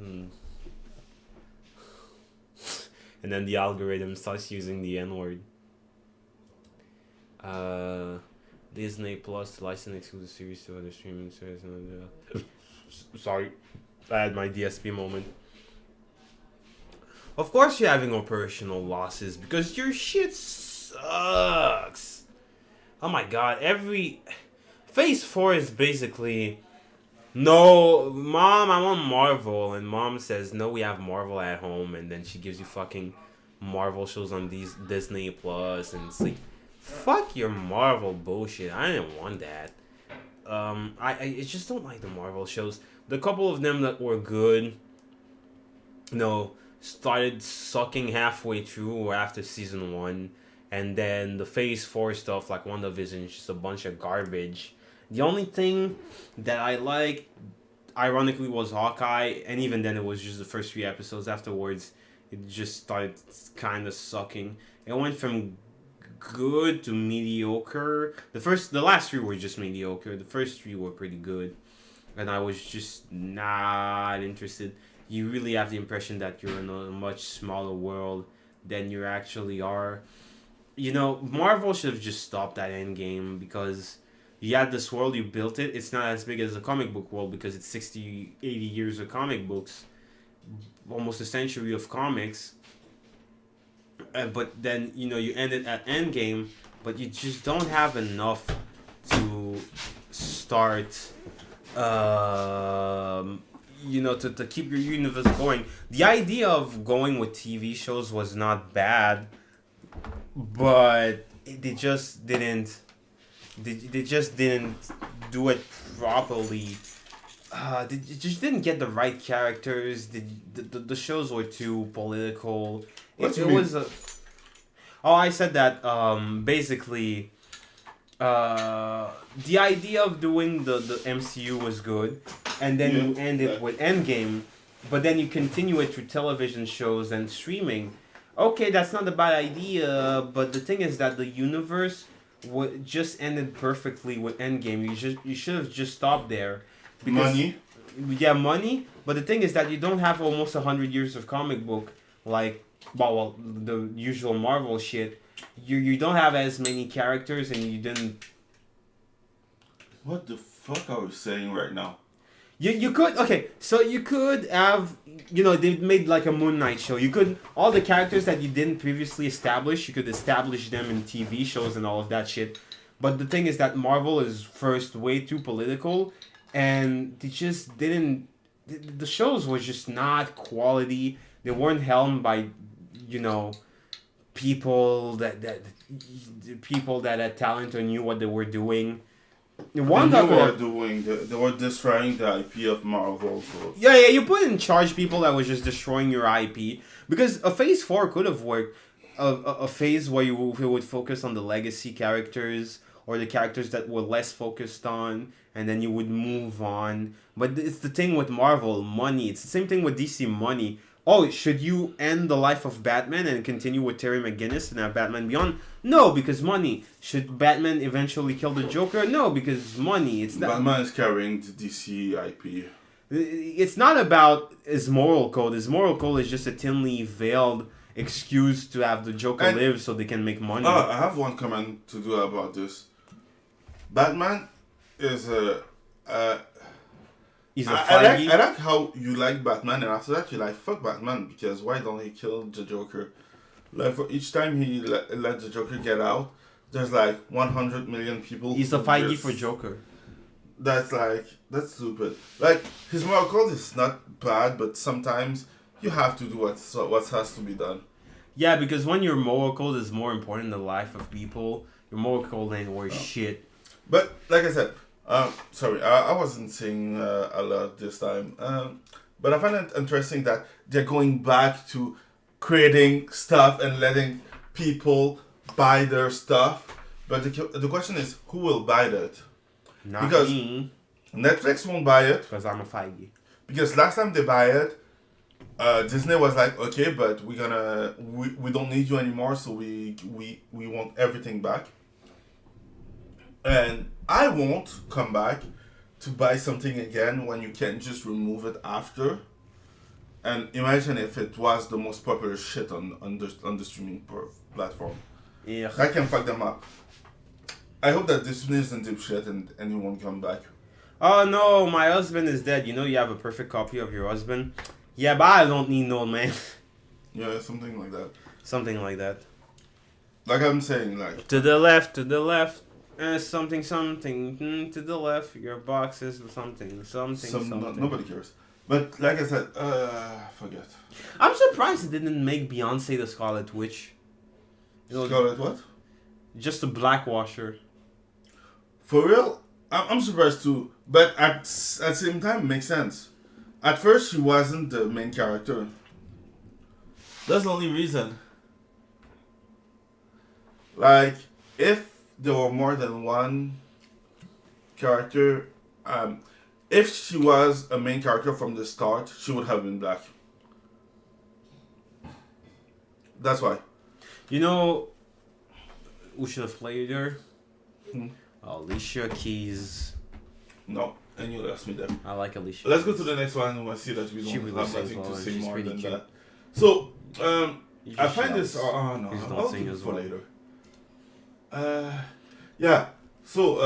And then the algorithm starts using the N-word. Disney Plus license exclusive series to other streaming services. Sorry, I had my DSP moment. Of course you're having operational losses because your shit sucks. Oh my god, Phase 4 is basically... No, Mom, I want Marvel. And Mom says, no, we have Marvel at home. And then she gives you fucking Marvel shows on these Disney Plus. And it's like, fuck your Marvel bullshit. I didn't want that. I just don't like the Marvel shows. The couple of them that were good, started sucking halfway through or after season 1. And then the Phase 4 stuff, like WandaVision, is just a bunch of garbage. The only thing that I liked, ironically, was Hawkeye, and even then it was just the first 3 episodes. Afterwards, it just started kind of sucking. It went from good to mediocre. The last 3 were just mediocre. The first 3 were pretty good, and I was just not interested. You really have the impression that you're in a much smaller world than you actually are. Marvel should have just stopped that Endgame because... You had this world, you built it. It's not as big as a comic book world because it's 60, 80 years of comic books. Almost a century of comics. But then, you end it at Endgame, but you just don't have enough to start, to keep your universe going. The idea of going with TV shows was not bad, but they just didn't... They just didn't do it properly. They just didn't get the right characters. The shows were too political. It was a... Oh, I said that, basically, the idea of doing the MCU was good, and then you end it with Endgame, but then you continue it through television shows and streaming. Okay, that's not a bad idea, but the thing is that the universe... just ended perfectly with Endgame. You should have just stopped there. Money? Yeah, money. But the thing is that you don't have almost 100 years of comic book like the usual Marvel shit. You don't have as many characters and you didn't... What the fuck are we saying right now? You could have, they made like a Moon Knight show. You could, all the characters that you didn't previously establish, you could establish them in TV shows and all of that shit. But the thing is that Marvel is first way too political, and they just didn't, the shows were just not quality. They weren't helmed by, people that had talent or knew what they were doing. They were destroying the IP of Marvel. So. Yeah, you put in charge people that was just destroying your IP. Because a Phase 4 could have worked. A phase where you would focus on the legacy characters or the characters that were less focused on, and then you would move on. But it's the thing with Marvel, money. It's the same thing with DC, money. Oh, should you end the life of Batman and continue with Terry McGinnis and have Batman Beyond? No, because money. Should Batman eventually kill the Joker? No, because money. It's not... Batman is carrying the DC IP. It's not about his moral code. His moral code is just a thinly veiled excuse to have the Joker live so they can make money. I have one comment to do about this. Batman is a... He's a I like how you like Batman, and after that you like fuck Batman, because why don't he kill the Joker? Like for each time he let the Joker get out, there's like 100 million people. He's a Feige for Joker. That's stupid. Like his moral code is not bad, but sometimes you have to do what has to be done. Yeah, because when your moral code is more important than the life of people, your moral code ain't worth shit. But like I said. Sorry, I wasn't saying a lot this time. But I find it interesting that they're going back to creating stuff and letting people buy their stuff. But the question is, who will buy that? Not because me. Netflix won't buy it. Because I'm a Feige. Because last time they buy it, Disney was like, okay, but we don't need you anymore, so we want everything back. And I won't come back to buy something again when you can just remove it after. And imagine if it was the most popular shit on the streaming platform. Yeah. That can fuck them up. I hope that this isn't deep shit and he won't come back. Oh no, my husband is dead. You know you have a perfect copy of your husband? Yeah, but I don't need no man. Yeah, something like that. Something like that. Like I'm saying, like... To the left, something, to the left, your box is something. Nobody cares. But like I said, forget. I'm surprised it didn't make Beyonce the Scarlet Witch. Scarlet what? Just a black washer. For real? I'm surprised too. But at the same time, it makes sense. At first, she wasn't the main character. That's the only reason. Like, if there were more than one character, if she was a main character from the start, she would have been black. That's why. You know who should have played her? Hmm. Alicia Keys. No, and you asked me that. I like Alicia. Let's Keys. go to the next one and we'll see that we don't really have sings nothing well, to and say she's more pretty than cute. that. So, You I just find shout. this... Oh, no. He's not I'll singing keep it as for well. later. Yeah. So,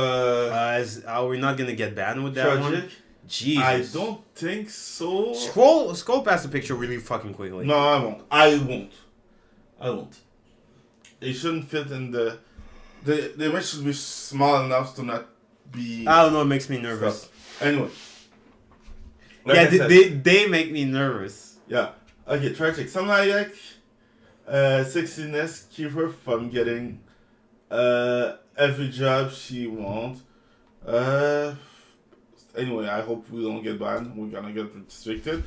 Are we not gonna get banned with that one? tragic? Jesus. I don't think so. Scroll past the picture really fucking quickly. No, I won't. It shouldn't fit in the image should be small enough to not be... I don't know, it makes me nervous. Anyway. Like Yeah, I said, they make me nervous. yeah. Okay, tragic. Something sexiness keep her from getting every job she wants. Anyway, I hope we don't get banned. We're gonna get restricted.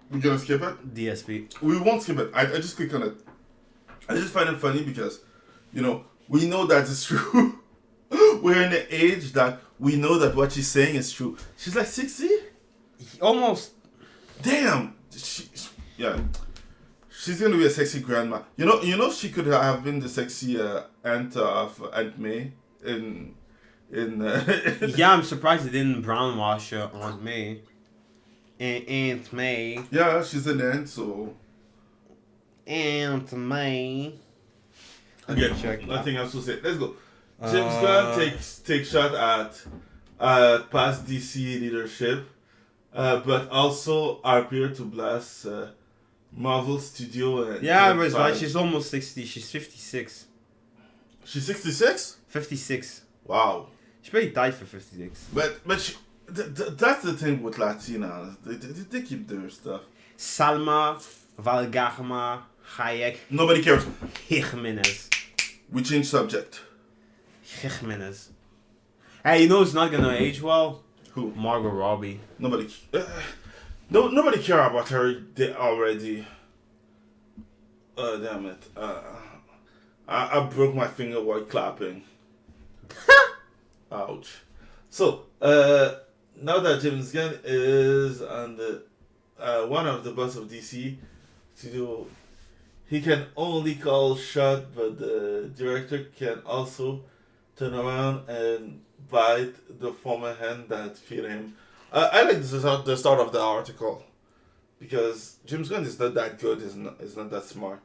We're gonna skip it. DSP. We won't skip it. I just click on it. I just find it funny because, we know that it's true. We're in the age that we know that what she's saying is true. She's like 60? Almost. Damn. Yeah. She's gonna be a sexy grandma. You know she could have been the sexy aunt of Aunt May in Yeah, I'm surprised they didn't brown wash her Aunt May. Aunt May. Yeah, she's an aunt, so Aunt May. again, Check nothing else to say. Let's go. James Gunn take shot at past DC leadership, but also appear to blast Marvel Studio. And Yeah, but right, she's almost 60. She's 56. She's 66. 56. Wow. She's pretty tight for 56. But she, that's the thing with Latinas. They keep their stuff. Salma Valgarma Hayek Nobody cares. Jimenez. We change subject. Jimenez. Hey, you know who's not gonna age well? Who? Margot Robbie. Nobody. Nobody care about her already. Damn it. I broke my finger while clapping. Ouch. So, now that James Gunn is on the one of the boss of DC Studio, he can only call shot, but the director can also turn around and bite the former hand that feed him. I like the start of the article because James Gunn is not that good. Is not that smart.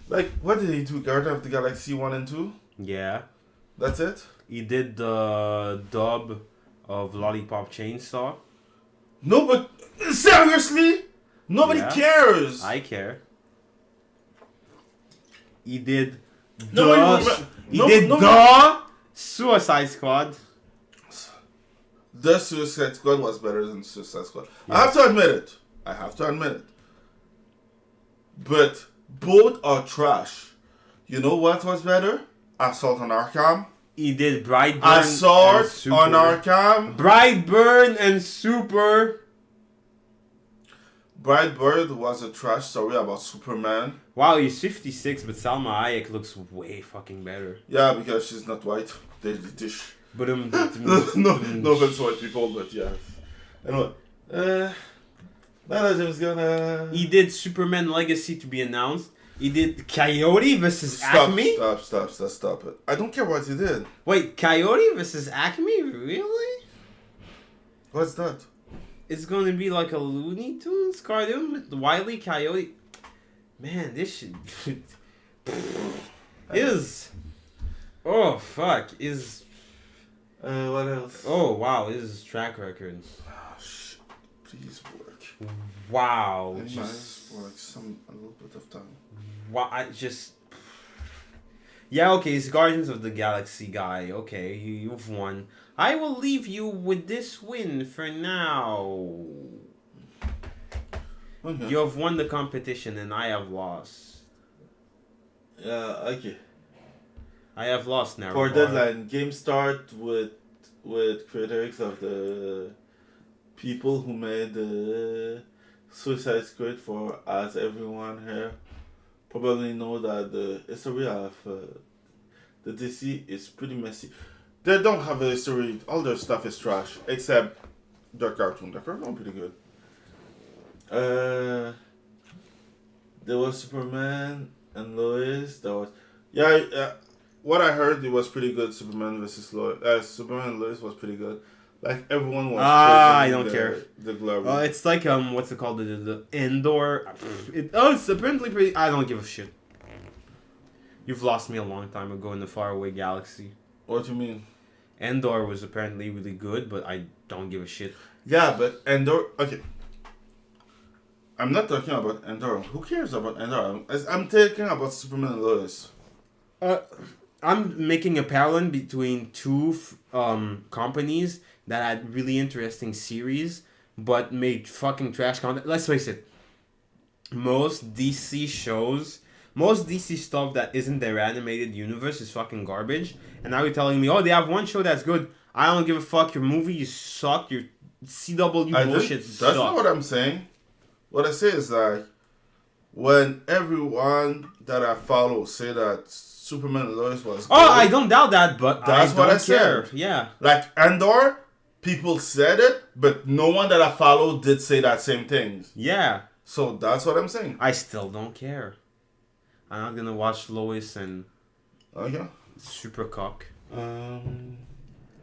Like, what did he do? Guardians of the Galaxy 1 and 2? Yeah. That's it? He did the dub of Lollipop Chainsaw. No, but seriously? Nobody Yeah. cares. I care. He did Nobody the Suicide Squad. The Suicide Squad was better than Suicide Squad. Yes. I have to admit it. But both are trash. You know what was better? Assault on Arkham. He did Brightburn Assault and Super. on Arkham. Brightburn and Super. Brightburn was a trash story about Superman. Wow, he's 56, but Salma Hayek looks way fucking better. Yeah, because she's not white. They dish. But no offense to white people, but yeah. Anyway, now that James Gunn. He did Superman Legacy to be announced. He did Coyote versus Acme. Stop it. I don't care what he did. Wait, Coyote versus Acme? Really? What's that? It's gonna be like a Looney Tunes cartoon with Wile E. Coyote. Man, this shit is. Oh fuck! Is. What else? Oh wow! His track record. Oh, shit. Please work. Wow! It Just. for like a little bit of time. Wow! I just. Yeah, okay, it's Guardians of the Galaxy guy. Okay, you've won. I will leave you with this win for now. Okay. You have won the competition and I have lost. Yeah, okay. I have lost now. For deadline, game start with critics of the people who made the Suicide Squad for As Everyone Here probably know that the history of the DC is pretty messy. They don't have a history. All their stuff is trash except the cartoon. The cartoon pretty good. There was Superman and Lois. There was what I heard, it was pretty good. Superman versus Lois. Superman and Lois was pretty good. Like everyone was. I don't care. The glory. It's like what's it called? The Endor. It's apparently pretty. I don't give a shit. You've lost me a long time ago in the faraway galaxy. What do you mean? Endor was apparently really good, but I don't give a shit. Yeah, but Endor. Okay. I'm not talking about Endor. Who cares about Endor? I'm talking about Superman and Lois. I'm making a parallel between two companies that had really interesting series, but made fucking trash content. Let's face it. Most DC stuff that isn't their animated universe is fucking garbage. And now you're telling me, oh, they have one show that's good. I don't give a fuck. Your movies suck. Your CW bullshit sucks. That's not what I'm saying. What I say is like, when everyone that I follow say that Superman and Lois was good, I don't doubt that, but that's what I care. said. Yeah. Like Andor, people said it, but no one that I follow did say that same thing. Yeah. So that's what I'm saying. I still don't care. I'm not gonna watch Lois and Supercock. I'm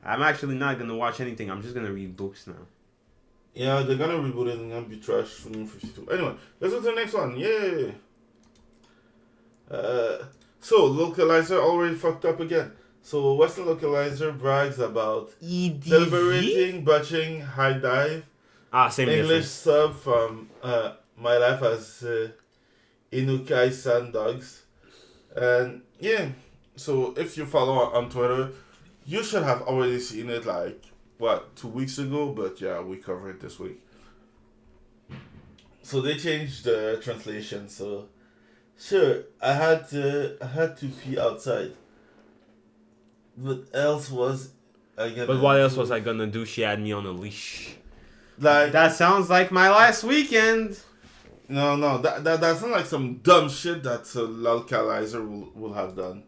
actually not gonna watch anything. I'm just gonna read books now. Yeah, they're gonna reboot it and gonna be trash for New 52. Anyway, let's go to the next one. Yay! So, Localizer already fucked up again. So, Western Localizer brags about celebrating botching High Dive. Same English difference. sub from My Life as Inukai San Dogs. And yeah, so if you follow on Twitter, you should have already seen it like, 2 weeks ago? But yeah, we covered it this week. So they changed the translation, so sure, I had to pee outside. What else was I gonna But what else do? was I gonna do? She had me on a leash. Like That sounds like my last weekend. no, that's not like some dumb shit that Localizer will have done.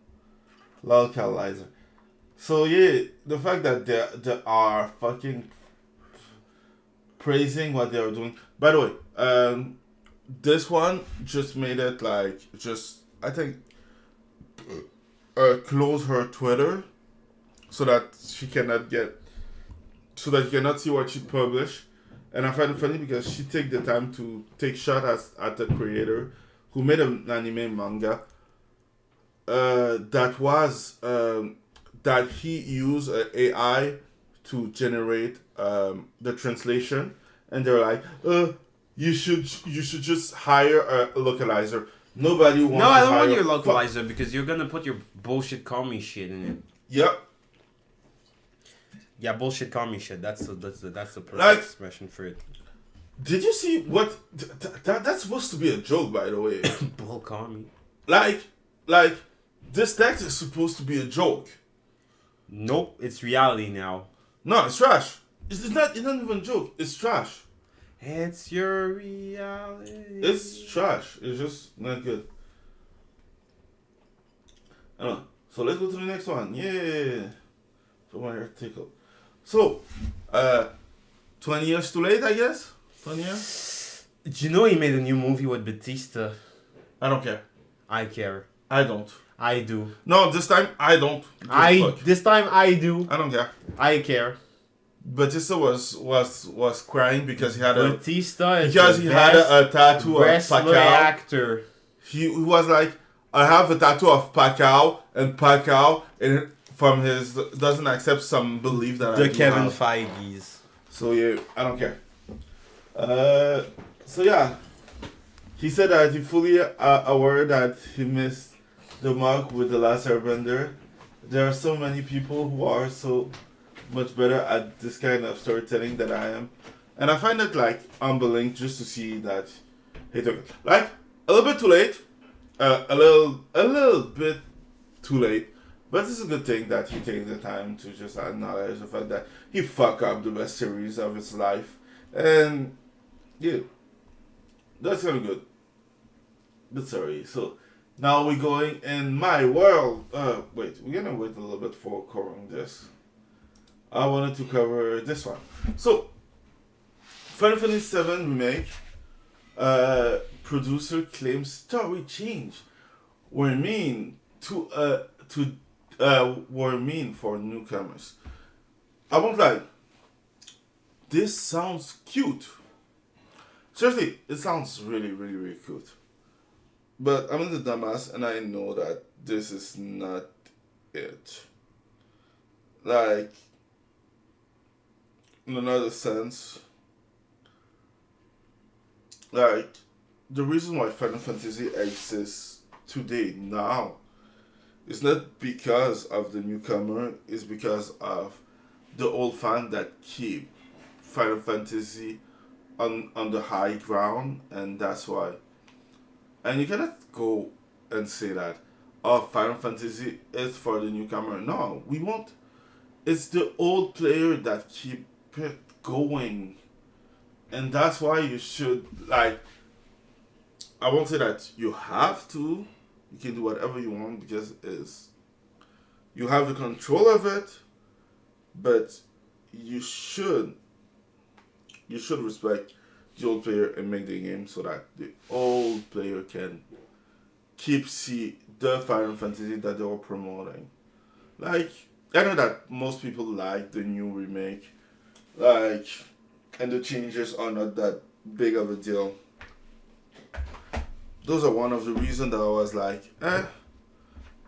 Localizer. So yeah, the fact that they are fucking praising what they are doing. By the way, this one just made it like I think close her Twitter so that you cannot see what she published. And I find it funny because she take the time to take shots at the creator who made an anime manga that he used AI to generate the translation, and they're like, you should just hire a localizer. Nobody wants. No, I don't to want hire your localizer because you're gonna put your bullshit call me shit in it. Yep. Yeah, bullshit call me shit. That's the perfect Like, expression for it. Did you see what? That's supposed to be a joke, by the way. Bull call me. Like this text is supposed to be a joke. Nope, it's reality now. No, it's trash. It's not even a joke. It's trash. It's your reality. It's trash. It's just not good. I don't know. So let's go to the next one. Yeah. For my hair tickle. So, 20 years too late, I guess? 20 years? Did you know he made a new movie with Batista? I don't care. I care. I don't. I do. No, this time I don't. This time I do. I don't care. I care. Batista was crying because he had Batista is a tattoo of wrestler Pacquiao. actor. He was like, I have a tattoo of Pacquiao, and Pacquiao from his doesn't accept some belief that The I do Kevin have. Feige's. So yeah, I don't care. So yeah, he said that he fully aware that he missed the mark with The Last Airbender. There are so many people who are so much better at this kind of storytelling than I am, and I find it like humbling just to see that he took it. Like a little bit too late, a little bit too late. But it's a good thing that he takes the time to just acknowledge the fact that he fucked up the best series of his life. And, yeah, that's kind of good. But sorry, so now we're going in my world. Wait, we're gonna wait a little bit for covering this. I wanted to cover this one. So, Final Fantasy VII Remake, producer claims story change were mean were mean for newcomers. I won't lie. This sounds cute. Seriously, it sounds really, really, really cute. But I'm in the dumbass and I know that this is not it. Like, in another sense, like, the reason why Final Fantasy exists today, now, it's not because of the newcomer, it's because of the old fan that keep Final Fantasy on the high ground, and that's why. And you cannot go and say that, oh, Final Fantasy is for the newcomer. No, we won't. It's the old player that keep it going. And that's why you should, like, I won't say that you have to. You can do whatever you want because you have the control of it, but you should respect the old player and make the game so that the old player can see the Final Fantasy that they were promoting. Like, I know that most people like the new remake, like, and the changes are not that big of a deal. Those are one of the reasons that I was like,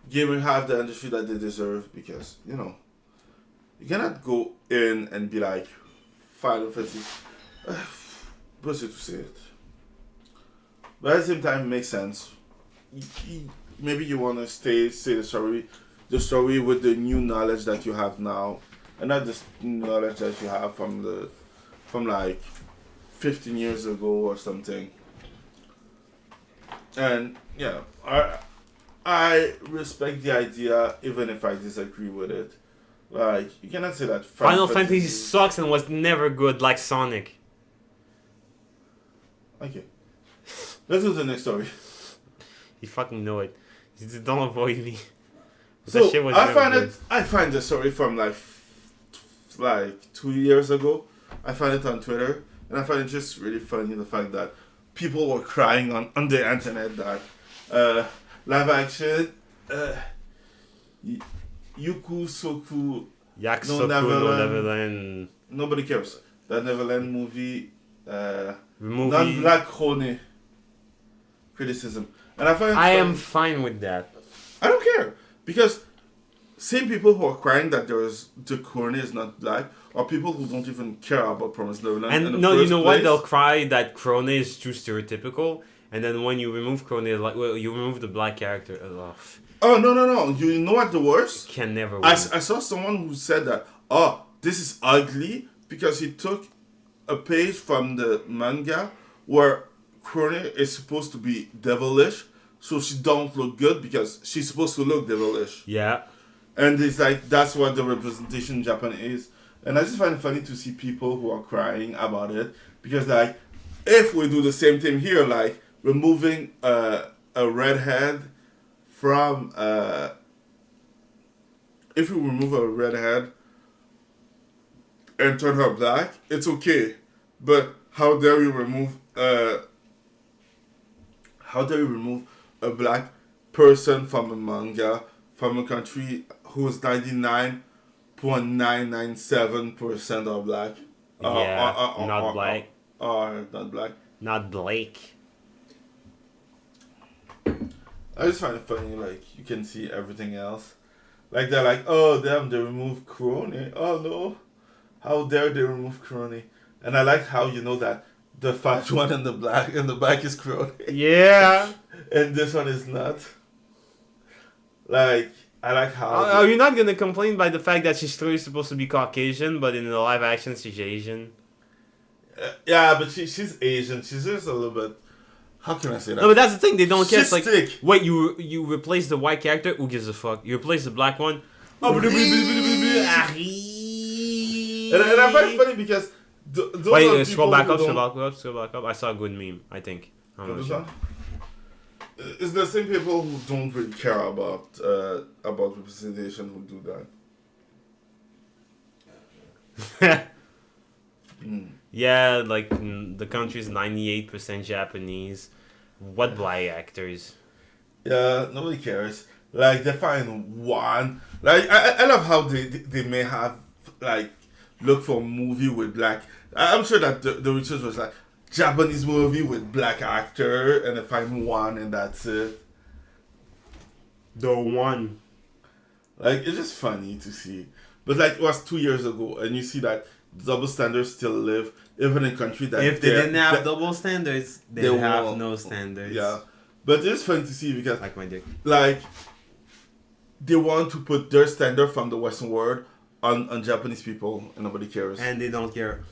gaming have the industry that they deserve, because, you know, you cannot go in and be like, Final Fantasy, what's it to say it? But at the same time, it makes sense. Maybe you want to say the story with the new knowledge that you have now, and not the knowledge that you have from like 15 years ago or something. And yeah, I respect the idea, even if I disagree with it. Like, you cannot say that Final Fantasy sucks and was never good like Sonic. Okay, let's do the next story. You fucking know it. You just don't avoid me. So That shit was I never find good. I find the story from like 2 years ago. I find it on Twitter, and I find it just really funny, the fact that people were crying on the internet that live action Yuku Soku Yakusoku no Neverland nobody cares. That Neverland movie movie. non-black Krone criticism. And I find it I am funny. fine with that. I don't care, because same people who are crying that the Krone is not black are people who don't even care about Promised Neverland. And in the no, you first know what? place. They'll cry that Krone is too stereotypical, and then when you remove Krone, like, well, you remove the black character. Oh, no. You know what the worst? Can never win. I saw someone who said that, oh, this is ugly, because he took a page from the manga where Krone is supposed to be devilish, so she don't look good because she's supposed to look devilish. Yeah. And it's like, that's what the representation in Japan is. And I just find it funny to see people who are crying about it, because, like, if we do the same thing here, like removing a redhead from if we remove a redhead and turn her black, it's okay. But how dare you remove a black person from a manga from a country whose 99% 0.997% are black. Not black. Or not black. Not Blake. I just find it funny, like, you can see everything else. Like, they're like, oh, damn, they removed Crony. Oh, no. How dare they remove Crony? And I like how you know that the fat one in the back is Crony. Yeah. And this one is not. Like, I like how... Are you not going to complain by the fact that she's clearly supposed to be Caucasian, but in the live action she's Asian? Yeah, but she's Asian. She's just a little bit... How can I say that? No, but that's the thing. They don't care. It's like, thick. wait, you replace the white character? Who gives a fuck? You replace the black one? And I find it funny because... Wait, scroll back up. I saw a good meme, I think. It's the same people who don't really care about representation who do that. Yeah, like the country's 98% Japanese. What black actors? Yeah, nobody cares. Like, they find one. Like, I love how they may have, like, look for a movie with black. I'm sure that the research was like, Japanese movie with black actor, and they find one, and that's it. The one. Like, it's just funny to see. But, like, it was 2 years ago, and you see that double standards still live, even in country that... If they didn't have double standards, they'd have no standards. Yeah. But it's fun to see because... Like my dick. Like, they want to put their standard from the Western world on Japanese people, and nobody cares. And they don't care.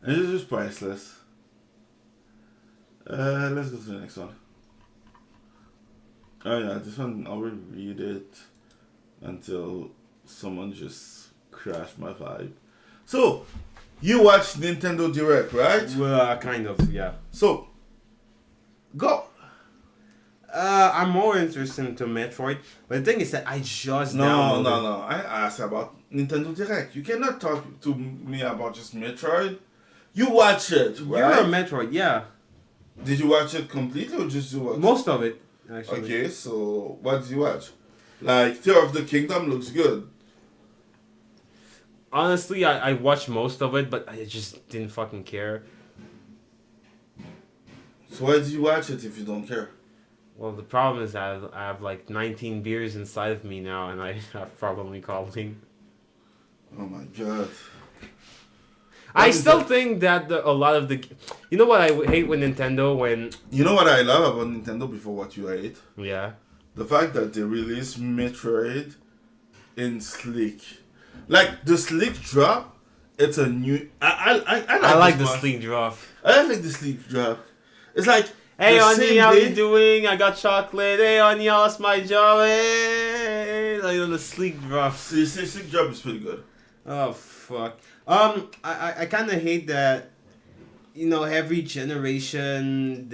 And it's just priceless. Let's go to the next one. Oh yeah, this one, I will read it until someone just crashed my vibe. So, you watched Nintendo Direct, right? Well, kind of, yeah. So, go. I'm more interested into Metroid, but the thing is that I just downloaded. No. I asked about Nintendo Direct. You cannot talk to me about just Metroid. You watch it, right? You're a Metroid, yeah. Did you watch it completely or just you watch? Most of it, actually. Okay, so what did you watch? Like, Tear of the Kingdom looks good. Honestly, I watched most of it, but I just didn't fucking care. So why did you watch it if you don't care? Well, the problem is that I have like 19 beers inside of me now, and I have probably calling. Oh my god. I still think that a lot of the... You know what I hate with Nintendo when... You know what I love about Nintendo before what you hate? Yeah. The fact that they released Metroid in sleek. Like, the sleek drop, it's a new... I like the sleek drop. I like the sleek drop. It's like... Hey, honey, how you doing? I got chocolate. Hey, honey, I lost my job. Hey, like the sleek drop. See, sleek drop is pretty good. Oh, fuck. I kind of hate that, you know, every generation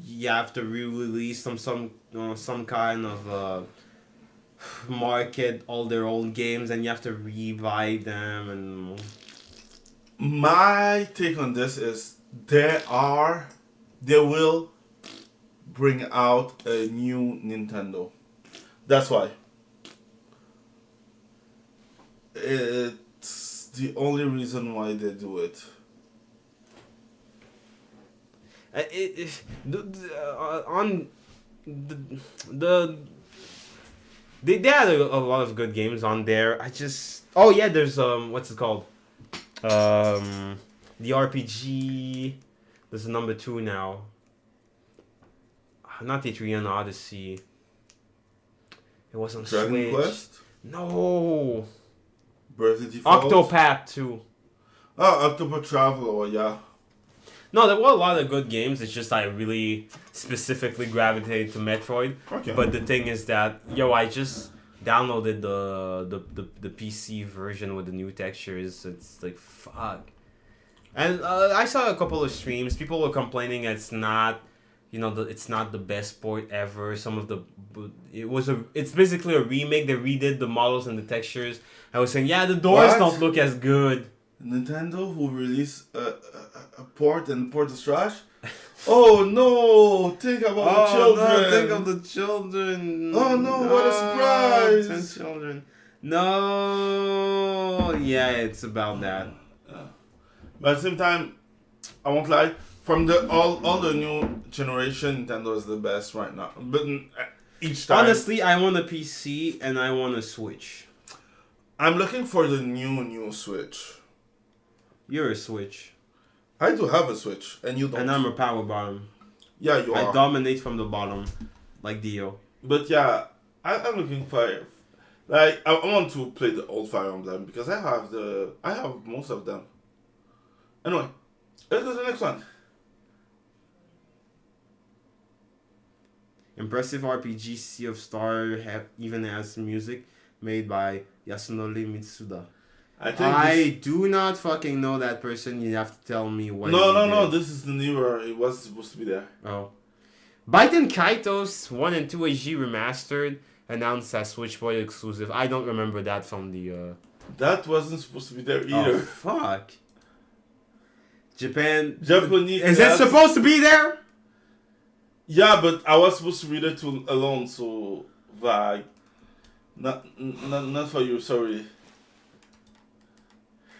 you have to re-release some kind of market all their old games, and you have to revive them. And my take on this is they will bring out a new Nintendo. That's why. It's the only reason why they do it. They had a lot of good games on there. Oh yeah, there's what's it called? The RPG. There's a number 2 now. Not the Etrian Odyssey. It was on Dragon Switch. Quest? No. Bravely Default? Octopath 2. Oh, Octopath Traveler, yeah. No, there were a lot of good games. It's just I really specifically gravitated to Metroid. Okay. But the thing is that, I just downloaded the PC version with the new textures. It's like, fuck. And I saw a couple of streams. People were complaining it's not, it's not the best port ever. It's basically a remake. They redid the models and the textures. I was saying, the doors don't look as good. Nintendo who released a port and the port is trash? Oh no! Think about the children! No, think of the children! Oh no, what a surprise! 10 children. No, yeah, it's about that. But at the same time, I won't lie. From the all the new generation, Nintendo is the best right now. But each time, Honestly, I want a PC and I want a Switch. I'm looking for the new Switch. You're a Switch. I do have a Switch, and you don't. And I'm a power bottom. Yeah, you are. I dominate from the bottom, like Dio. But yeah, I'm looking for. Like, I want to play the old Fire Emblem because I have most of them. Anyway, let's go to the next one. Impressive RPG Sea of Star even has music made by Yasunori Mitsuda. I do not fucking know that person. You have to tell me what. No. This is the newer. It was supposed to be there. Oh. Baiten Kaitos 1 and 2 HD Remastered announced as Switch Boy exclusive. I don't remember that from the. That wasn't supposed to be there either. Oh, fuck. Japanese. Is it supposed to be there? Yeah, but I was supposed to read it alone, so vague. Not for you. Sorry.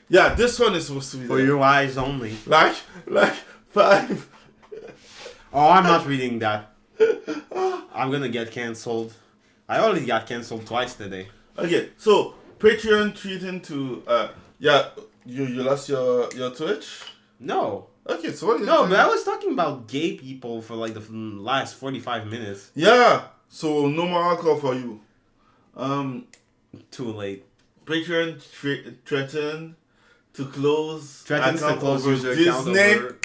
Yeah, this one is supposed to be for there. your eyes only. Like 5. Oh, I'm not reading that. I'm gonna get cancelled. I already got cancelled twice today. Okay, so Patreon treating to you lost your Twitch? No. Okay, so what? No, but I was talking about gay people for like the last 45 minutes. Yeah. So no more alcohol for you. Too late. Patreon threatened to close. Threatens to close user Disney. account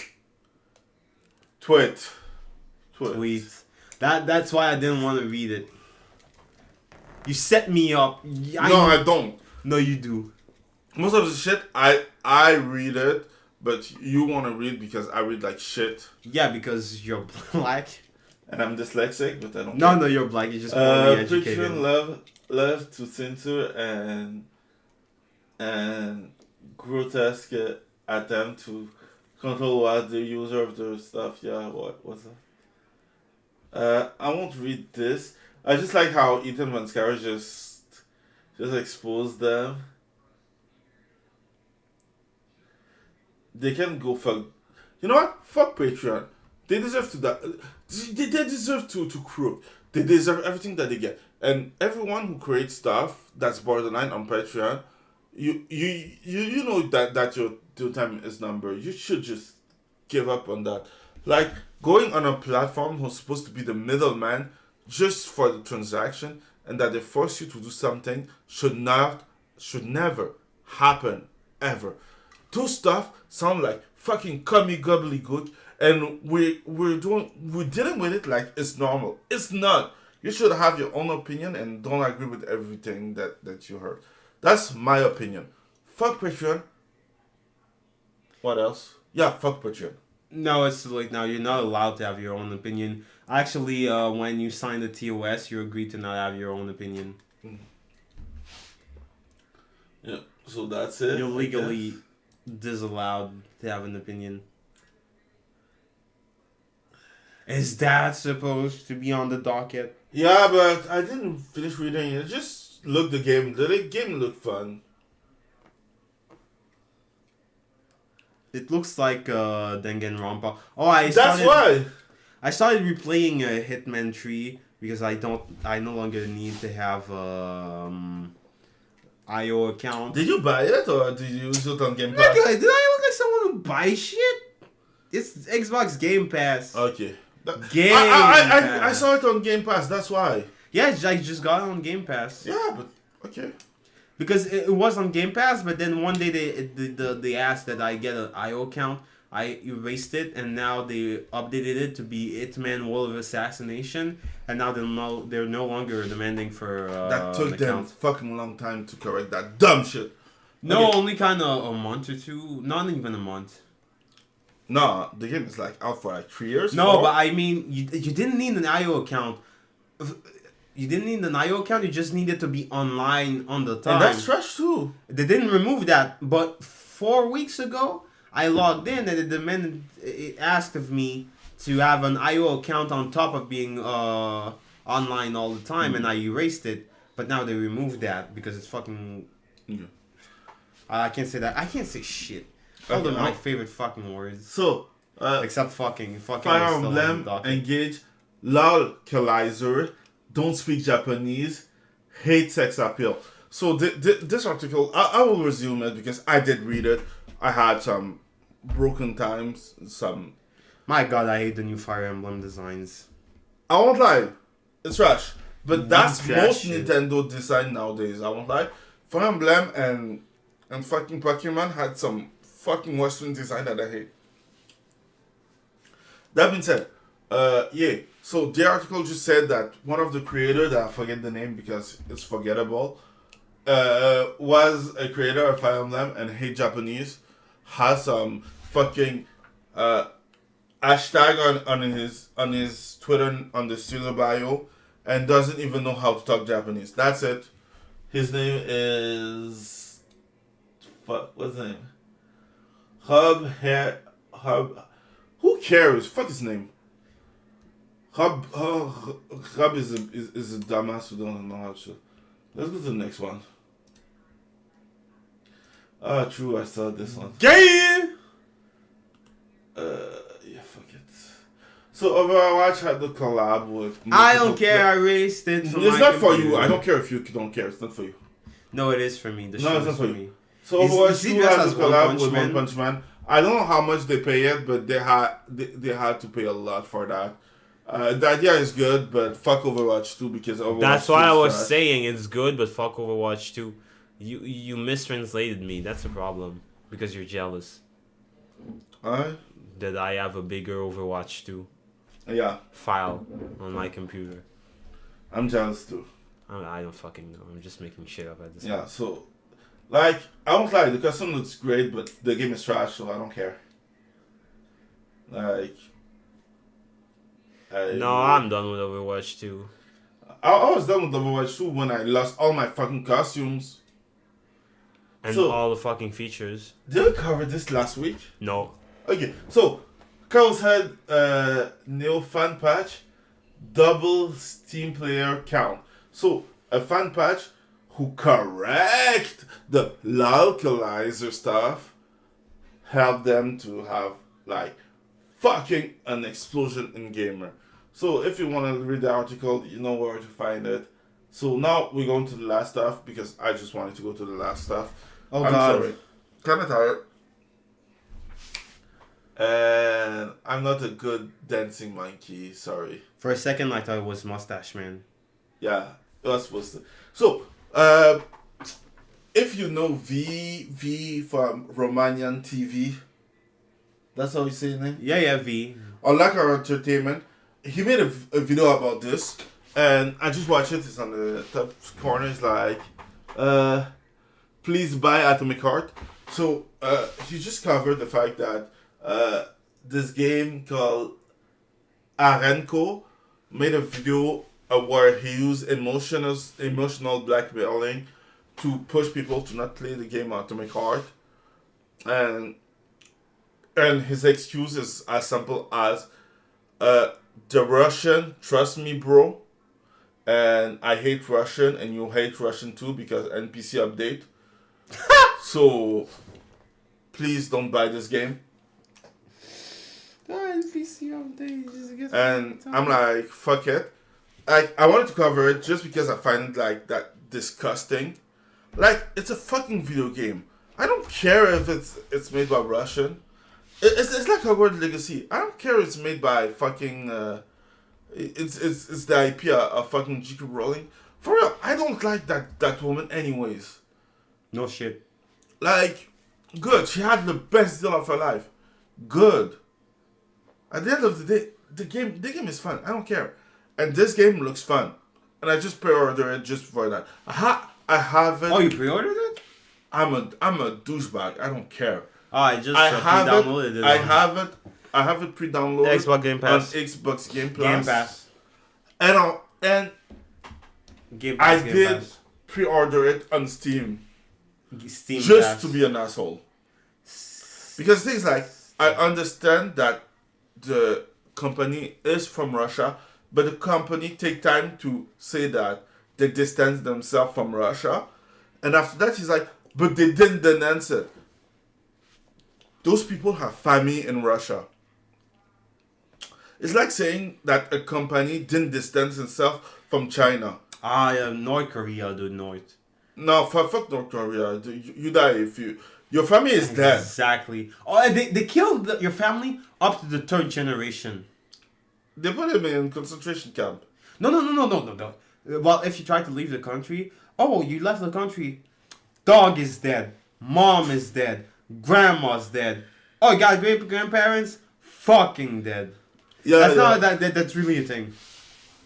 over Tweet. That's why I didn't want to read it. You set me up. I don't. No, you do. Most of the shit I read it, but you want to read because I read like shit. Yeah, because you're black. And I'm dyslexic, but I don't. No, you're black. You're just poorly educated. Patreon love to censor and grotesque attempt to control what the user of the stuff. Yeah, what's that? I won't read this. I just like how Ethan Van Scar just exposed them. They can go fuck. You know what? Fuck Patreon. They deserve to die. They deserve to croak. They deserve everything that they get. And everyone who creates stuff that's borderline on Patreon, you know that your time is numbered. You should just give up on that. Like going on a platform who's supposed to be the middleman just for the transaction, and that they force you to do something should never happen ever. Those stuff sound like fucking cummy gobbledygook, and we're dealing with it like it's normal. It's not. You should have your own opinion and don't agree with everything that you heard. That's my opinion. Fuck Patreon. What else? Yeah, fuck Patreon. No, it's too late now. You're not allowed to have your own opinion. Actually, when you sign the TOS, you agree to not have your own opinion. Yeah, so that's it. You're legally disallowed to have an opinion. Is that supposed to be on the docket? Yeah, but I didn't finish reading it. Just look the game. The game looked fun. It looks like Danganronpa. That's why. I started replaying Hitman 3 because I no longer need to have IO account. Did you buy it or did you use it on Game Pass? Did I look like someone who buys shit? It's Xbox Game Pass. Okay. I saw it on Game Pass, that's why. Yeah, I just got it on Game Pass. Yeah, but okay. Because it was on Game Pass, but then one day they asked that I get an IO account. I erased it, and now they updated it to be Hitman World of Assassination, and now they're no longer demanding for that took them fucking long time to correct that dumb shit. No, okay. Only kind of a month or two. Not even a month. No, the game is like out for like 3 years. No, 4? But I mean, you didn't need an IO account. You didn't need an IO account. You just needed to be online on the time. And that's trash too. They didn't remove that, but 4 weeks ago, I logged in and it asked of me to have an IO account on top of being online all the time, and I erased it. But now they removed that because it's fucking. Yeah. I can't say that. I can't say shit. All of my favorite fucking words. So, except fucking. Fucking Fire is still on Emblem, the docket. engage, lol, cowlizer, don't speak Japanese, hate sex appeal. So this article, I will resume it because I did read it. I had some broken times, some... My god, I hate the new Fire Emblem designs. I won't lie, it's trash. But that's trash most shit. Nintendo design nowadays, I won't lie. Fire Emblem and fucking Pokemon had some fucking Western design that I hate. That being said, yeah, so the article just said that one of the creators, that I forget the name because it's forgettable, was a creator of Fire Emblem and hate Japanese, has some fucking hashtag on his Twitter on the studio bio, and doesn't even know how to talk Japanese. That's it. His name is what's his name? Hub. Who cares? Fuck his name. Hub is a dumbass who don't know how to. Let's go to the next one. Ah, true. I saw this one. Gay! Yeah, fuck it. So Overwatch had the collab with. I don't care. I raced it. It's not for you. I don't care if you don't care. It's not for you. No, it is for me. The No, show it's not is for for you. me. So Overwatch 2 had a collab with Man? One Punch Man. I don't know how much they pay it, but they had to pay a lot for that. The idea is good, but fuck Overwatch 2 because Overwatch That's 2 why I is was trash. saying it's good, but fuck Overwatch 2. You mistranslated me. That's the problem. Because you're jealous Alright? that I have a bigger Overwatch 2 Yeah, file on my computer. I'm jealous too. I don't fucking know. I'm just making shit up at this Yeah, point. so like I won't lie, the custom looks great, but the game is trash, so I don't care. Like No, I'm done with Overwatch 2. I was done with Overwatch 2 when I lost all my fucking costumes. And So- all the fucking features. Did we cover this last week? No. Okay, so Carl's had new fan patch, double Steam player count. So a fan patch who correct the localizer stuff, help them to have like fucking an explosion in gamer. So if you want to read the article, you know where to find it. So now we're going to the last stuff because I just wanted to go to the last stuff. Oh, I'm God. sorry. Kind of tired. And I'm not a good dancing monkey, sorry. For a second, I thought it was Mustache Man. Yeah, it was supposed to. So, if you know V from Romanian TV, that's how you say his name? Yeah, V. On Lacquer Entertainment, he made a video about this, and I just watched it. It's on the top corner. It's like, please buy Atomic Heart. So, he just covered the fact that this game called Arenco made a video where he used emotional blackmailing to push people to not play the game Atomic Heart, and his excuse is as simple as the Russian, trust me, bro, and I hate Russian, and you hate Russian too because NPC update. So please don't buy this game. And I'm like, fuck it. I wanted to cover it just because I find it like that disgusting. Like, it's a fucking video game. I don't care if it's made by Russian. It's like Hogwarts Legacy. I don't care if it's made by fucking it's the IP of fucking J.K. Rowling. For real, I don't like that woman anyways. No shit. Like, good. She had the best deal of her life. Good. At the end of the day, the game is fun. I don't care. And this game looks fun. And I just pre-ordered it just for that. I haven't. Oh, you pre-ordered it? I'm a douchebag. I don't care. Oh, I just pre-downloaded it. I have it pre-downloaded Xbox Game Pass. on Xbox Game Pass. Game Pass. And Game Pass. I Game did Pass. pre-order it on Steam. Steam Just Pass. to be an asshole. Because things like, I understand that the company is from Russia, but the company take time to say that they distanced themselves from Russia. And after that, he's like, but they didn't denounce it. Those people have family in Russia. It's like saying that a company didn't distance itself from China. North Korea, dude, North. No, fuck North Korea. You die if you... Your family is dead. Exactly. Oh, they killed your family up to the 3rd generation. They put him in concentration camp. No. Well, if you try to leave the country, you left the country. Dog is dead. Mom is dead. Grandma's dead. Oh, you got great grandparents? Fucking dead. Yeah, That's really a thing.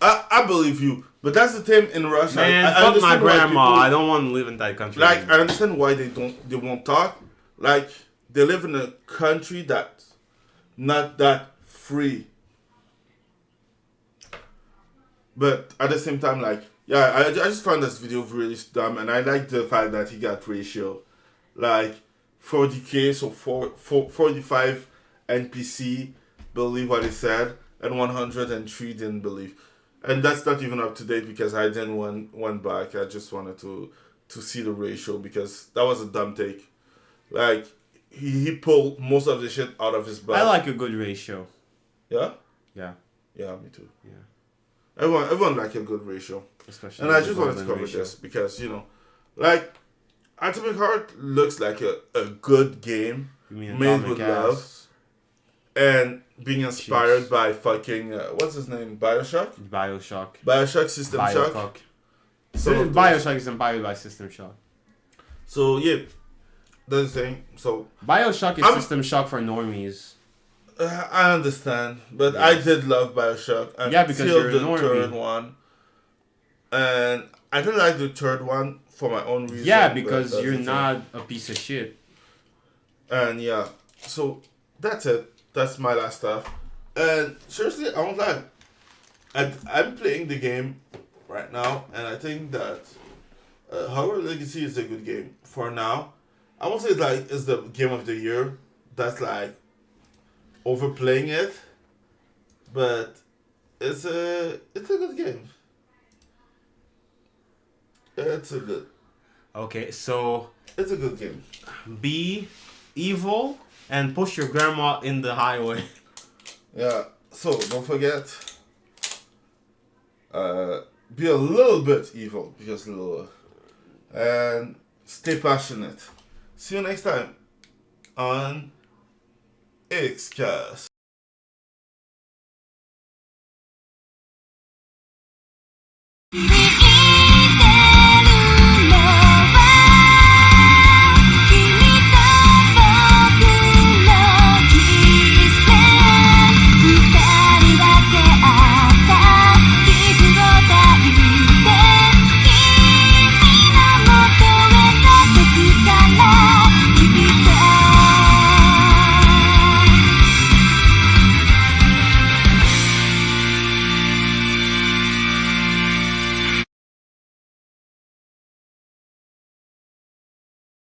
I believe you, but that's the thing in Russia. Man, I fuck my grandma. People, I don't want to live in that country. Like, I understand why they won't talk. Like, they live in a country that's not that free. But at the same time, like, yeah, I just found this video really dumb, and I like the fact that he got ratio. Like, 40k, so 45 NPC believe what he said, and 103 didn't believe. And that's not even up to date because I didn't went back. I just wanted to see the ratio because that was a dumb take. Like, he pulled most of the shit out of his butt. I like a good ratio. Yeah? Yeah. Yeah, me too. Yeah. Everyone like a good ratio. Especially and I just wanted to cover this because, like, Atomic Heart looks like a good game made with love and being inspired by fucking, what's his name, Bioshock System Shock. So Bioshock is inspired by System Shock. So, yeah, that's the thing. So Bioshock is System Shock for normies. I understand, but I did love Bioshock because you're the a normie. 3rd one. And I didn't like the 3rd one for my own reason. Yeah, because you're not a piece of shit. And yeah, so that's it. That's my last stuff. And seriously, I won't lie. I'm playing the game right now, and I think that Hogwarts Legacy is a good game for now. I won't say it's the game of the year. That's like overplaying it, but it's a good game. It's a good. Okay, so it's a good game. Be evil and push your grandma in the highway. Yeah. So don't forget. Be a little bit evil, just a little, and stay passionate. See you next time on Xcast.